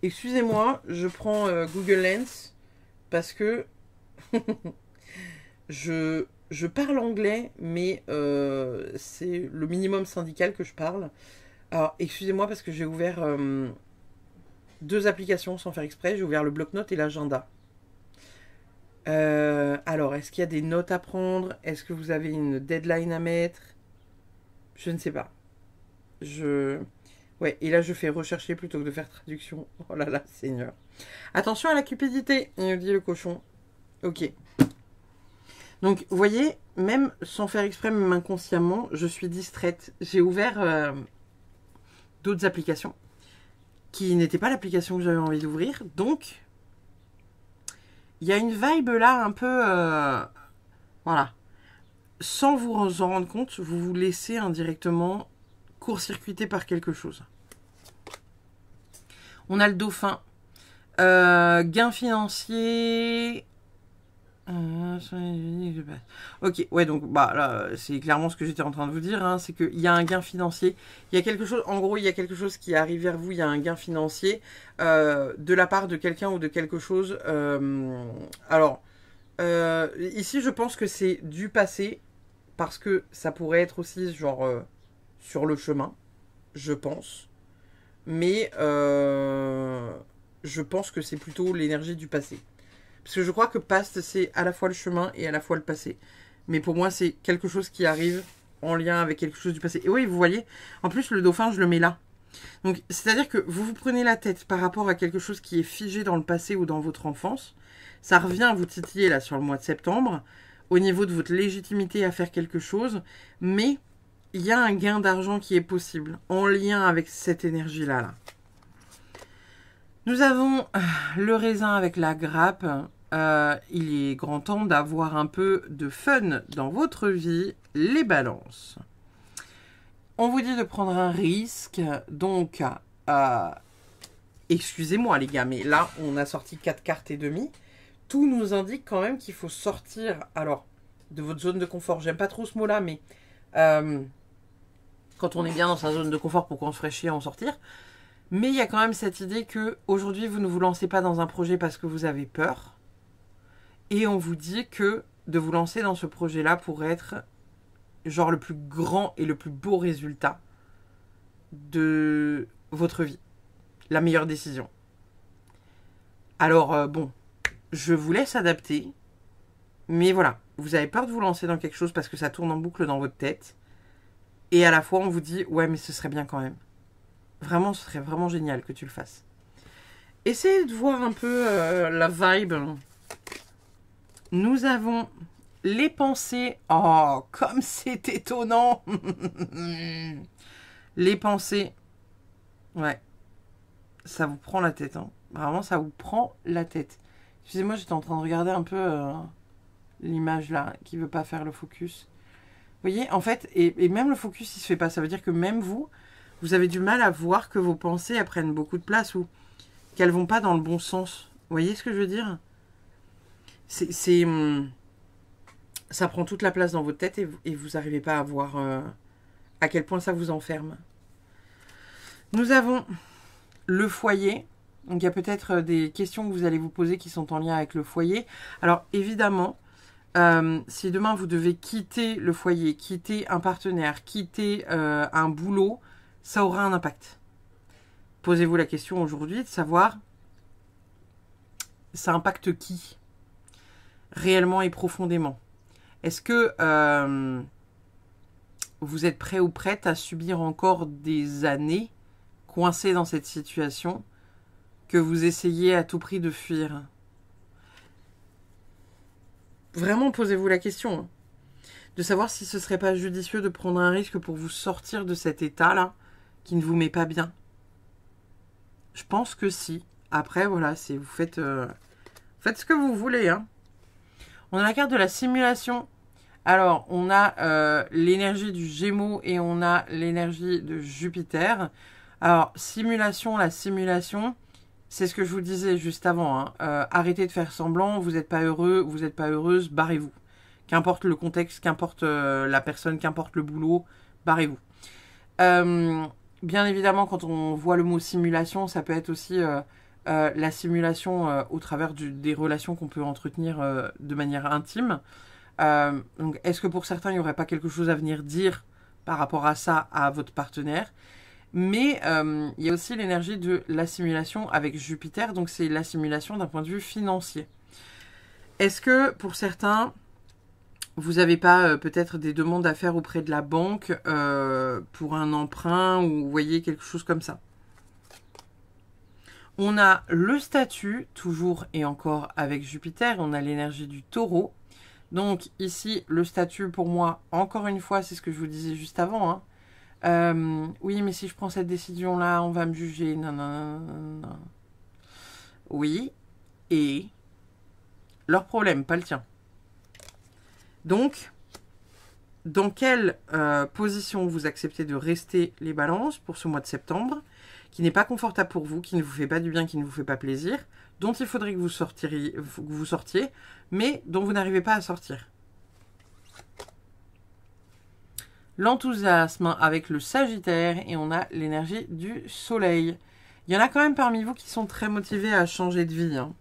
excusez-moi, je prends Google Lens parce que je parle anglais, mais c'est le minimum syndical que je parle. Alors, excusez-moi parce que j'ai ouvert 2 applications sans faire exprès. J'ai ouvert le bloc-notes et l'agenda. Alors, est-ce qu'il y a des notes à prendre? Est-ce que vous avez une deadline à mettre? Je ne sais pas. Ouais, et là je fais rechercher plutôt que de faire traduction. Oh là là, Seigneur. Attention à la cupidité, il nous dit le cochon. Ok. Donc, vous voyez, même sans faire exprès, même inconsciemment, je suis distraite. J'ai ouvert d'autres applications qui n'étaient pas l'application que j'avais envie d'ouvrir. Donc, il y a une vibe là un peu... voilà. Sans vous en rendre compte, vous vous laissez indirectement court-circuité par quelque chose. On a le dauphin. Gain financier. Ok, ouais, donc bah là, c'est clairement ce que j'étais en train de vous dire, hein, c'est qu'il y a un gain financier. Il y a quelque chose, en gros, il y a quelque chose qui arrive vers vous, il y a un gain financier de la part de quelqu'un ou de quelque chose. Alors, ici, je pense que c'est du passé, parce que ça pourrait être aussi genre sur le chemin, je pense. Mais je pense que c'est plutôt l'énergie du passé. Parce que je crois que past, c'est à la fois le chemin et à la fois le passé. Mais pour moi, c'est quelque chose qui arrive en lien avec quelque chose du passé. Et oui, vous voyez, en plus, le dauphin, je le mets là. Donc, c'est-à-dire que vous vous prenez la tête par rapport à quelque chose qui est figé dans le passé ou dans votre enfance. Ça revient à vous titiller là sur le mois de septembre, au niveau de votre légitimité à faire quelque chose, mais il y a un gain d'argent qui est possible en lien avec cette énergie-là. Là. Nous avons le raisin avec la grappe. Il est grand temps d'avoir un peu de fun dans votre vie, les balances. On vous dit de prendre un risque, donc, excusez-moi les gars, mais là, on a sorti 4 cartes et demie. Tout nous indique quand même qu'il faut sortir, alors, de votre zone de confort. J'aime pas trop ce mot-là, mais quand on est bien dans sa zone de confort, pourquoi on se ferait chier à en sortir? Mais il y a quand même cette idée que aujourd'hui vous ne vous lancez pas dans un projet parce que vous avez peur. Et on vous dit que de vous lancer dans ce projet-là pourrait être genre le plus grand et le plus beau résultat de votre vie. La meilleure décision. Alors bon, je vous laisse adapter. Mais voilà, vous avez peur de vous lancer dans quelque chose parce que ça tourne en boucle dans votre tête. Et à la fois on vous dit ouais mais ce serait bien quand même. Vraiment, ce serait vraiment génial que tu le fasses. Essayez de voir un peu la vibe. Nous avons les pensées. Oh, comme c'est étonnant. Les pensées. Ouais. Ça vous prend la tête. Hein. Vraiment, ça vous prend la tête. Excusez-moi, j'étais en train de regarder un peu l'image là, qui veut pas faire le focus. Vous voyez, en fait, et même le focus, il se fait pas. Ça veut dire que même vous avez du mal à voir que vos pensées elles prennent beaucoup de place ou qu'elles vont pas dans le bon sens. Vous voyez ce que je veux dire? Ça prend toute la place dans votre tête et vous n'arrivez pas à voir à quel point ça vous enferme. Nous avons le foyer. Donc il y a peut-être des questions que vous allez vous poser qui sont en lien avec le foyer. Alors évidemment, si demain vous devez quitter le foyer, quitter un partenaire, quitter un boulot, ça aura un impact. Posez-vous la question aujourd'hui de savoir ça impacte qui réellement et profondément. Est-ce que vous êtes prêt ou prête à subir encore des années coincés dans cette situation que vous essayez à tout prix de fuir? Vraiment, posez-vous la question. De savoir si ce serait pas judicieux de prendre un risque pour vous sortir de cet état-là qui ne vous met pas bien. Je pense que si. Après, voilà, c'est vous faites ce que vous voulez. Hein. On a la carte de la simulation. Alors, on a l'énergie du Gémeaux et on a l'énergie de Jupiter. Alors, simulation, la simulation, c'est ce que je vous disais juste avant. Hein. Arrêtez de faire semblant, vous n'êtes pas heureux, vous n'êtes pas heureuse, barrez-vous. Qu'importe le contexte, qu'importe la personne, qu'importe le boulot, barrez-vous. Bien évidemment, quand on voit le mot simulation, ça peut être aussi la simulation au travers des relations qu'on peut entretenir de manière intime. Donc, est-ce que pour certains, il n'y aurait pas quelque chose à venir dire par rapport à ça à votre partenaire? Mais il y a aussi l'énergie de l'assimilation avec Jupiter, donc c'est l'assimilation d'un point de vue financier. Est-ce que pour certains, vous n'avez pas peut-être des demandes à faire auprès de la banque pour un emprunt ou vous voyez quelque chose comme ça? On a le statut, toujours et encore avec Jupiter, on a l'énergie du taureau. Donc ici, le statut pour moi, encore une fois, c'est ce que je vous disais juste avant. Hein. Oui, mais si je prends cette décision-là, on va me juger. Non, non, non, non, non. Oui, et leur problème, pas le tien. Donc, dans quelle position vous acceptez de rester les balances pour ce mois de septembre, qui n'est pas confortable pour vous, qui ne vous fait pas du bien, qui ne vous fait pas plaisir, dont il faudrait que vous sortiez, mais dont vous n'arrivez pas à sortir. L'enthousiasme avec le Sagittaire et on a l'énergie du Soleil. Il y en a quand même parmi vous qui sont très motivés à changer de vie. Hein.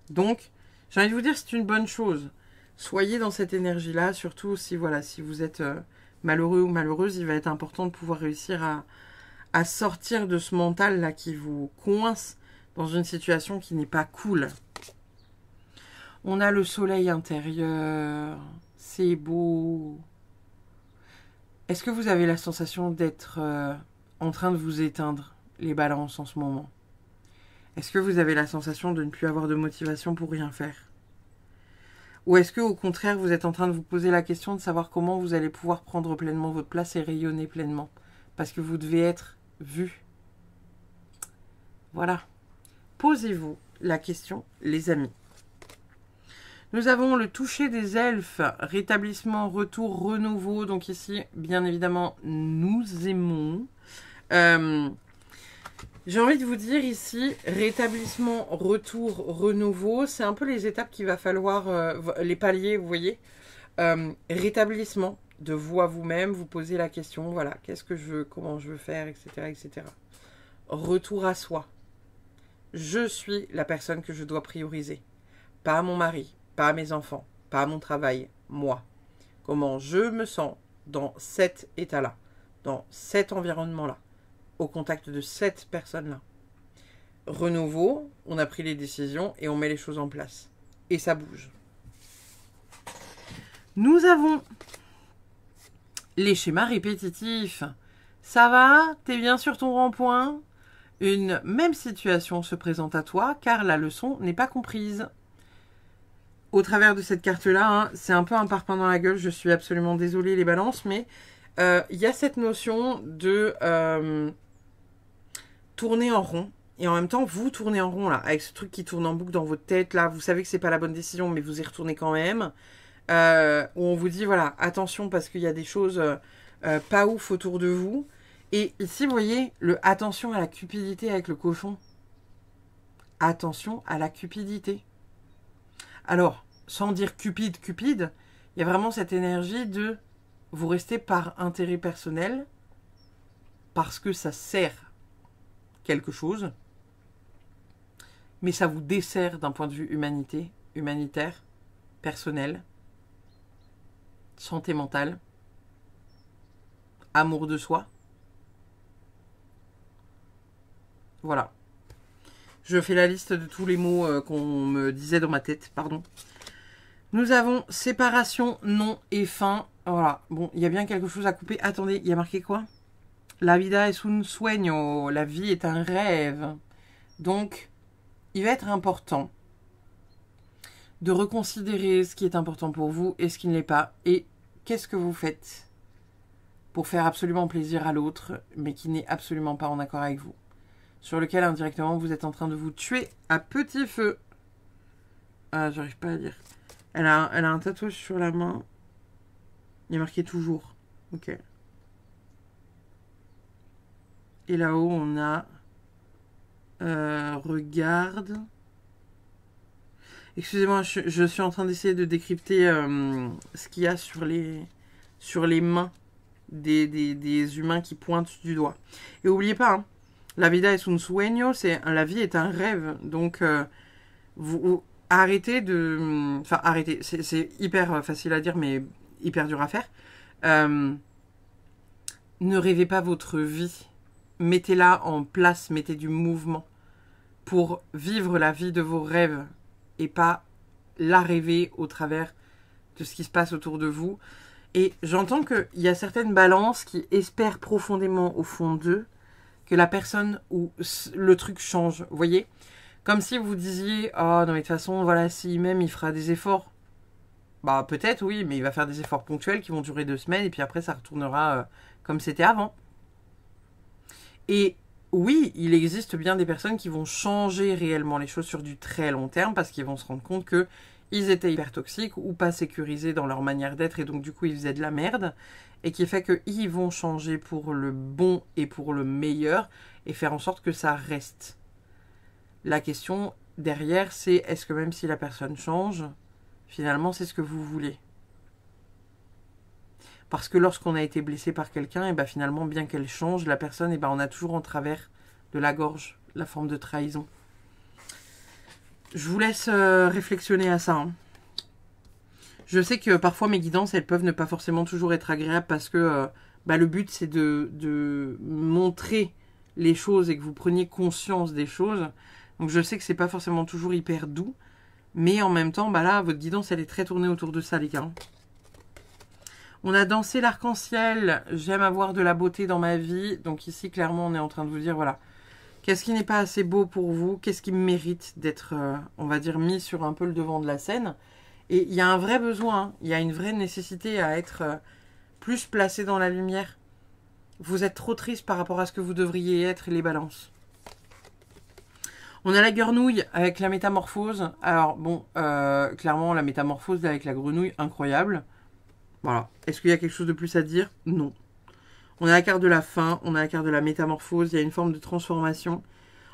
Donc, j'ai envie de vous dire, c'est une bonne chose. Soyez dans cette énergie-là, surtout si, voilà, si vous êtes malheureux ou malheureuse, il va être important de pouvoir réussir à sortir de ce mental-là qui vous coince dans une situation qui n'est pas cool. On a le soleil intérieur. C'est beau. Est-ce que vous avez la sensation d'être en train de vous éteindre, les balances, en ce moment? Est-ce que vous avez la sensation de ne plus avoir de motivation pour rien faire? Ou est-ce que, au contraire, vous êtes en train de vous poser la question de savoir comment vous allez pouvoir prendre pleinement votre place et rayonner pleinement? Parce que vous devez être vu. Voilà. Posez-vous la question, les amis. Nous avons le toucher des elfes, rétablissement, retour, renouveau. Donc ici, bien évidemment, nous aimons. J'ai envie de vous dire ici, rétablissement, retour, renouveau. C'est un peu les étapes qu'il va falloir, les paliers, vous voyez. Rétablissement, de vous à vous-même, vous posez la question, voilà, qu'est-ce que je veux, comment je veux faire, etc., etc. Retour à soi. Je suis la personne que je dois prioriser. Pas mon mari, pas mes enfants, pas mon travail, moi. Comment je me sens dans cet état-là, dans cet environnement-là, au contact de cette personne-là. Renouveau, on a pris les décisions et on met les choses en place. Et ça bouge. Nous avons les schémas répétitifs. Ça va? T'es bien sur ton rond-point? Une même situation se présente à toi car la leçon n'est pas comprise. Au travers de cette carte-là, hein, c'est un peu un parpaing dans la gueule, je suis absolument désolée les balances, mais il y a cette notion de tourner en rond. Et en même temps, vous tournez en rond là, avec ce truc qui tourne en boucle dans votre tête. Là, vous savez que c'est pas la bonne décision, mais vous y retournez quand même. Où on vous dit, voilà, attention parce qu'il y a des choses pas ouf autour de vous. Et ici, vous voyez, le attention à la cupidité avec le cochon. Attention à la cupidité. Alors, sans dire cupide, il y a vraiment cette énergie de vous rester par intérêt personnel, parce que ça sert quelque chose, mais ça vous dessert d'un point de vue humanitaire, personnel, santé mentale, amour de soi. Voilà. Je fais la liste de tous les mots qu'on me disait dans ma tête, pardon. Nous avons séparation, non et fin. Voilà, bon, il y a bien quelque chose à couper. Attendez, il y a marqué quoi? La vida es un sueño, la vie est un rêve. Donc, il va être important de reconsidérer ce qui est important pour vous et ce qui ne l'est pas. Et qu'est-ce que vous faites pour faire absolument plaisir à l'autre, mais qui n'est absolument pas en accord avec vous, sur lequel indirectement vous êtes en train de vous tuer à petit feu. Ah, j'arrive pas à lire. Elle a un tatouage sur la main. Il y a marqué toujours. Ok. Et là-haut, on a... regarde. Excusez-moi, je suis en train d'essayer de décrypter ce qu'il y a sur les mains des humains qui pointent du doigt. Et n'oubliez pas, hein, la vida es un sueño, la vie est un rêve. Donc, vous arrêtez de... Enfin, arrêtez. C'est hyper facile à dire, mais hyper dur à faire. Ne rêvez pas votre vie. Mettez-la en place, mettez du mouvement pour vivre la vie de vos rêves et pas la rêver au travers de ce qui se passe autour de vous. Et j'entends qu'il y a certaines balances qui espèrent profondément au fond d'eux que la personne ou le truc change. Vous voyez? Comme si vous disiez, oh non mais de toute façon, voilà, s'il m'aime, il fera des efforts. Bah peut-être oui, mais il va faire des efforts ponctuels qui vont durer 2 semaines et puis après ça retournera comme c'était avant. Et oui, il existe bien des personnes qui vont changer réellement les choses sur du très long terme parce qu'ils vont se rendre compte qu'ils étaient hyper toxiques ou pas sécurisés dans leur manière d'être et donc du coup ils faisaient de la merde et qui fait qu'ils vont changer pour le bon et pour le meilleur et faire en sorte que ça reste. La question derrière, c'est est-ce que même si la personne change, finalement c'est ce que vous voulez? Parce que lorsqu'on a été blessé par quelqu'un, et ben finalement, bien qu'elle change, la personne, et ben on a toujours en travers de la gorge la forme de trahison. Je vous laisse réflexionner à ça. Hein. Je sais que parfois mes guidances, elles peuvent ne pas forcément toujours être agréables parce que le but c'est de montrer les choses et que vous preniez conscience des choses. Donc je sais que c'est pas forcément toujours hyper doux, mais en même temps, là, votre guidance, elle est très tournée autour de ça, les gars. On a dansé l'arc-en-ciel. J'aime avoir de la beauté dans ma vie. Donc ici, clairement, on est en train de vous dire, voilà, qu'est-ce qui n'est pas assez beau pour vous? Qu'est-ce qui mérite d'être, on va dire, mis sur un peu le devant de la scène? Et il y a un vrai besoin, hein. Il y a une vraie nécessité à être plus placé dans la lumière. Vous êtes trop triste par rapport à ce que vous devriez être, les balances. On a la grenouille avec la métamorphose. Alors bon, clairement la métamorphose avec la grenouille, incroyable. Voilà. Est-ce qu'il y a quelque chose de plus à dire? Non. On a la carte de la fin, on a la carte de la métamorphose, il y a une forme de transformation.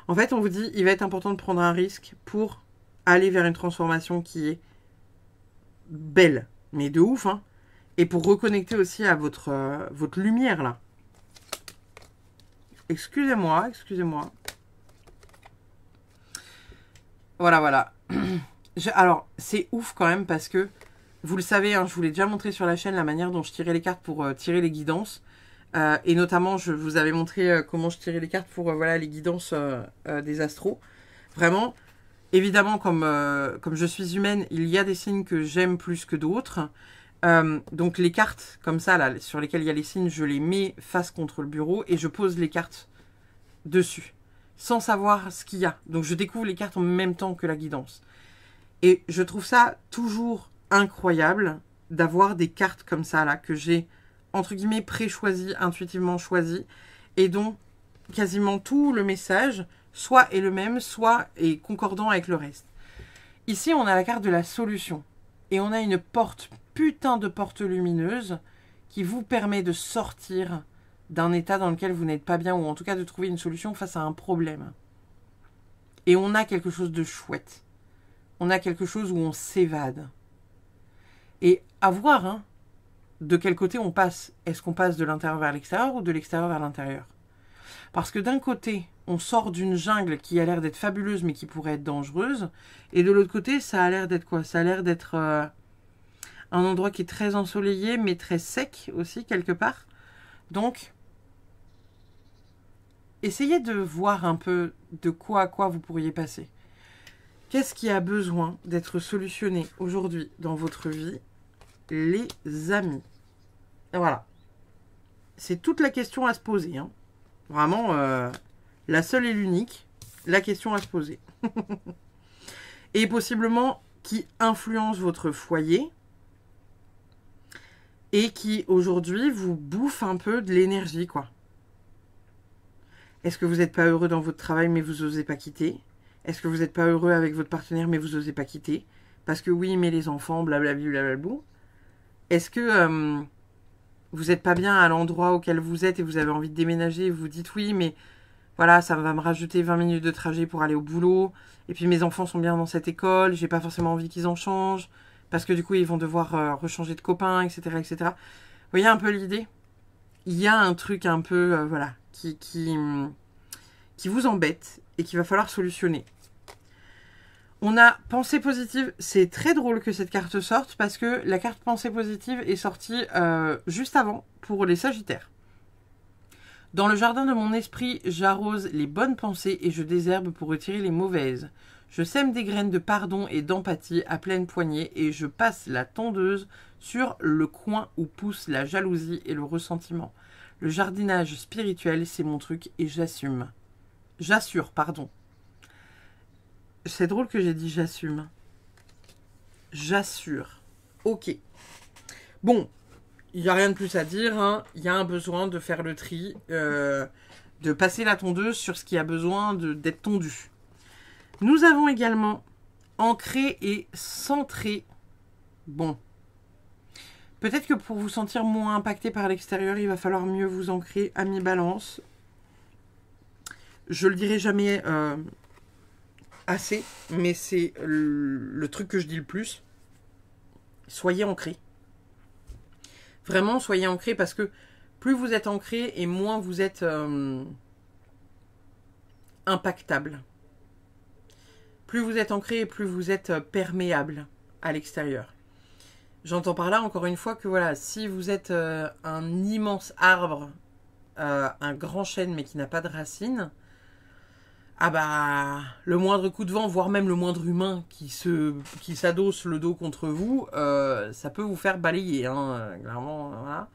En fait, on vous dit, il va être important de prendre un risque pour aller vers une transformation qui est belle, mais de ouf, hein. Et pour reconnecter aussi à votre lumière, là. Excusez-moi, excusez-moi. Voilà, voilà. Alors, c'est ouf quand même parce que, vous le savez, hein, je vous l'ai déjà montré sur la chaîne, la manière dont je tirais les cartes pour tirer les guidances. Et notamment, je vous avais montré comment je tirais les cartes pour voilà, les guidances des astros. Vraiment, évidemment, comme je suis humaine, il y a des signes que j'aime plus que d'autres. Donc les cartes, comme ça, là, sur lesquelles il y a les signes, je les mets face contre le bureau et je pose les cartes dessus, sans savoir ce qu'il y a. Donc je découvre les cartes en même temps que la guidance. Et je trouve ça toujours incroyable d'avoir des cartes comme ça, là, que j'ai, entre guillemets, pré-choisies, intuitivement choisies, et dont quasiment tout le message, soit est le même, soit est concordant avec le reste. Ici, on a la carte de la solution. Et on a une porte, putain de porte lumineuse, qui vous permet de sortir d'un état dans lequel vous n'êtes pas bien, ou en tout cas de trouver une solution face à un problème. Et on a quelque chose de chouette. On a quelque chose où on s'évade. Et à voir, hein, de quel côté on passe. Est-ce qu'on passe de l'intérieur vers l'extérieur ou de l'extérieur vers l'intérieur? Parce que d'un côté, on sort d'une jungle qui a l'air d'être fabuleuse, mais qui pourrait être dangereuse. Et de l'autre côté, ça a l'air d'être quoi? Ça a l'air d'être un endroit qui est très ensoleillé, mais très sec aussi, quelque part. Donc, essayez de voir un peu de quoi à quoi vous pourriez passer. Qu'est-ce qui a besoin d'être solutionné aujourd'hui dans votre vie, les amis? Et voilà. C'est toute la question à se poser, hein. Vraiment, la seule et l'unique, la question à se poser. Et possiblement qui influence votre foyer et qui aujourd'hui vous bouffe un peu de l'énergie, quoi. Est-ce que vous n'êtes pas heureux dans votre travail mais vous n'osez pas quitter? Est-ce que vous n'êtes pas heureux avec votre partenaire mais vous n'osez pas quitter? Parce que oui, mais les enfants, blablabla, blablabla. Est-ce que vous n'êtes pas bien à l'endroit auquel vous êtes et vous avez envie de déménager et vous vous dites oui, mais voilà, ça va me rajouter 20 minutes de trajet pour aller au boulot. Et puis mes enfants sont bien dans cette école, j'ai pas forcément envie qu'ils en changent. Parce que du coup, ils vont devoir rechanger de copains, etc., etc. Vous voyez un peu l'idée? Il y a un truc un peu, voilà, qui vous embête et qu'il va falloir solutionner. On a pensée positive. C'est très drôle que cette carte sorte parce que la carte pensée positive est sortie juste avant pour les Sagittaires. Dans le jardin de mon esprit, j'arrose les bonnes pensées et je désherbe pour retirer les mauvaises. Je sème des graines de pardon et d'empathie à pleine poignée et je passe la tondeuse sur le coin où pousse la jalousie et le ressentiment. Le jardinage spirituel, c'est mon truc et j'assume. J'assure, pardon. C'est drôle que j'ai dit j'assume. J'assure. Ok. Bon, il n'y a rien de plus à dire, hein. Il y a un besoin de faire le tri, de passer la tondeuse sur ce qui a besoin d'être tondu. Nous avons également ancré et centré. Bon. Peut-être que pour vous sentir moins impacté par l'extérieur, il va falloir mieux vous ancrer à mi-balance. Je le dirai jamais assez, mais c'est le truc que je dis le plus. Soyez ancré. Vraiment, soyez ancré parce que plus vous êtes ancré et moins vous êtes impactable. Plus vous êtes ancré et plus vous êtes perméable à l'extérieur. J'entends par là, encore une fois, que voilà, si vous êtes un immense arbre, un grand chêne, mais qui n'a pas de racines, ah bah, le moindre coup de vent, voire même le moindre humain qui s'adosse le dos contre vous, ça peut vous faire balayer, hein, clairement, voilà.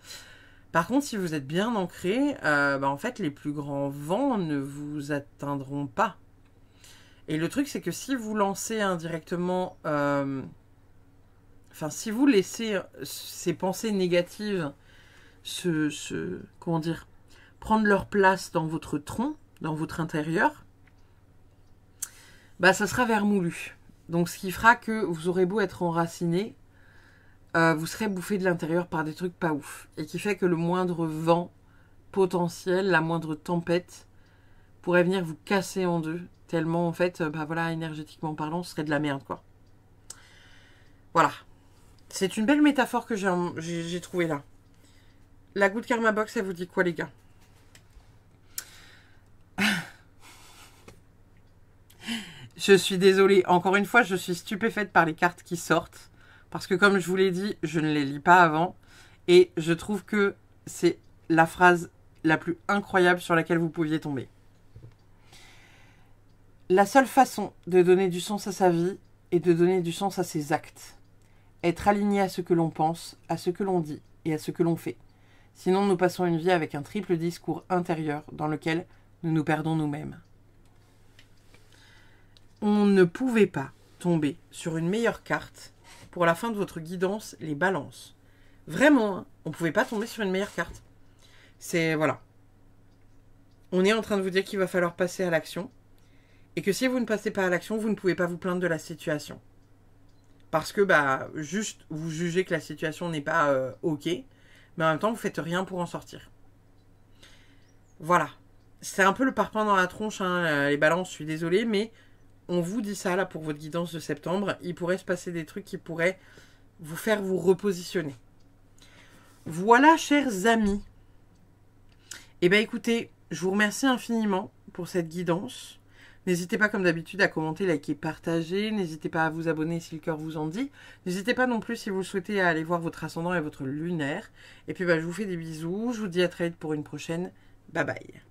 Par contre, si vous êtes bien ancré, bah en fait, les plus grands vents ne vous atteindront pas. Et le truc, c'est que si vous lancez indirectement, enfin, si vous laissez ces pensées négatives comment dire, prendre leur place dans votre tronc, dans votre intérieur, bah ça sera vermoulu. Donc ce qui fera que vous aurez beau être enraciné, vous serez bouffé de l'intérieur par des trucs pas ouf. Et qui fait que le moindre vent potentiel, la moindre tempête, pourrait venir vous casser en deux. Tellement en fait, bah voilà, énergétiquement parlant, ce serait de la merde quoi. Voilà. C'est une belle métaphore que j'ai trouvée là. La Good Karma Box, elle vous dit quoi les gars? Je suis désolée. Encore une fois, je suis stupéfaite par les cartes qui sortent. Parce que comme je vous l'ai dit, je ne les lis pas avant. Et je trouve que c'est la phrase la plus incroyable sur laquelle vous pouviez tomber. La seule façon de donner du sens à sa vie est de donner du sens à ses actes. Être aligné à ce que l'on pense, à ce que l'on dit et à ce que l'on fait. Sinon, nous passons une vie avec un triple discours intérieur dans lequel nous nous perdons nous-mêmes. On ne pouvait pas tomber sur une meilleure carte pour la fin de votre guidance, les balances. Vraiment, hein, on ne pouvait pas tomber sur une meilleure carte. C'est, voilà. On est en train de vous dire qu'il va falloir passer à l'action. Et que si vous ne passez pas à l'action, vous ne pouvez pas vous plaindre de la situation. Parce que, bah, juste, vous jugez que la situation n'est pas OK. Mais en même temps, vous ne faites rien pour en sortir. Voilà. C'est un peu le parpaing dans la tronche, hein, les balances, je suis désolée, mais on vous dit ça là pour votre guidance de septembre. Il pourrait se passer des trucs qui pourraient vous faire vous repositionner. Voilà, chers amis. Eh bien, écoutez, je vous remercie infiniment pour cette guidance. N'hésitez pas, comme d'habitude, à commenter, liker, partager. N'hésitez pas à vous abonner si le cœur vous en dit. N'hésitez pas non plus, si vous le souhaitez, à aller voir votre ascendant et votre lunaire. Et puis, bah, je vous fais des bisous. Je vous dis à très vite pour une prochaine. Bye bye.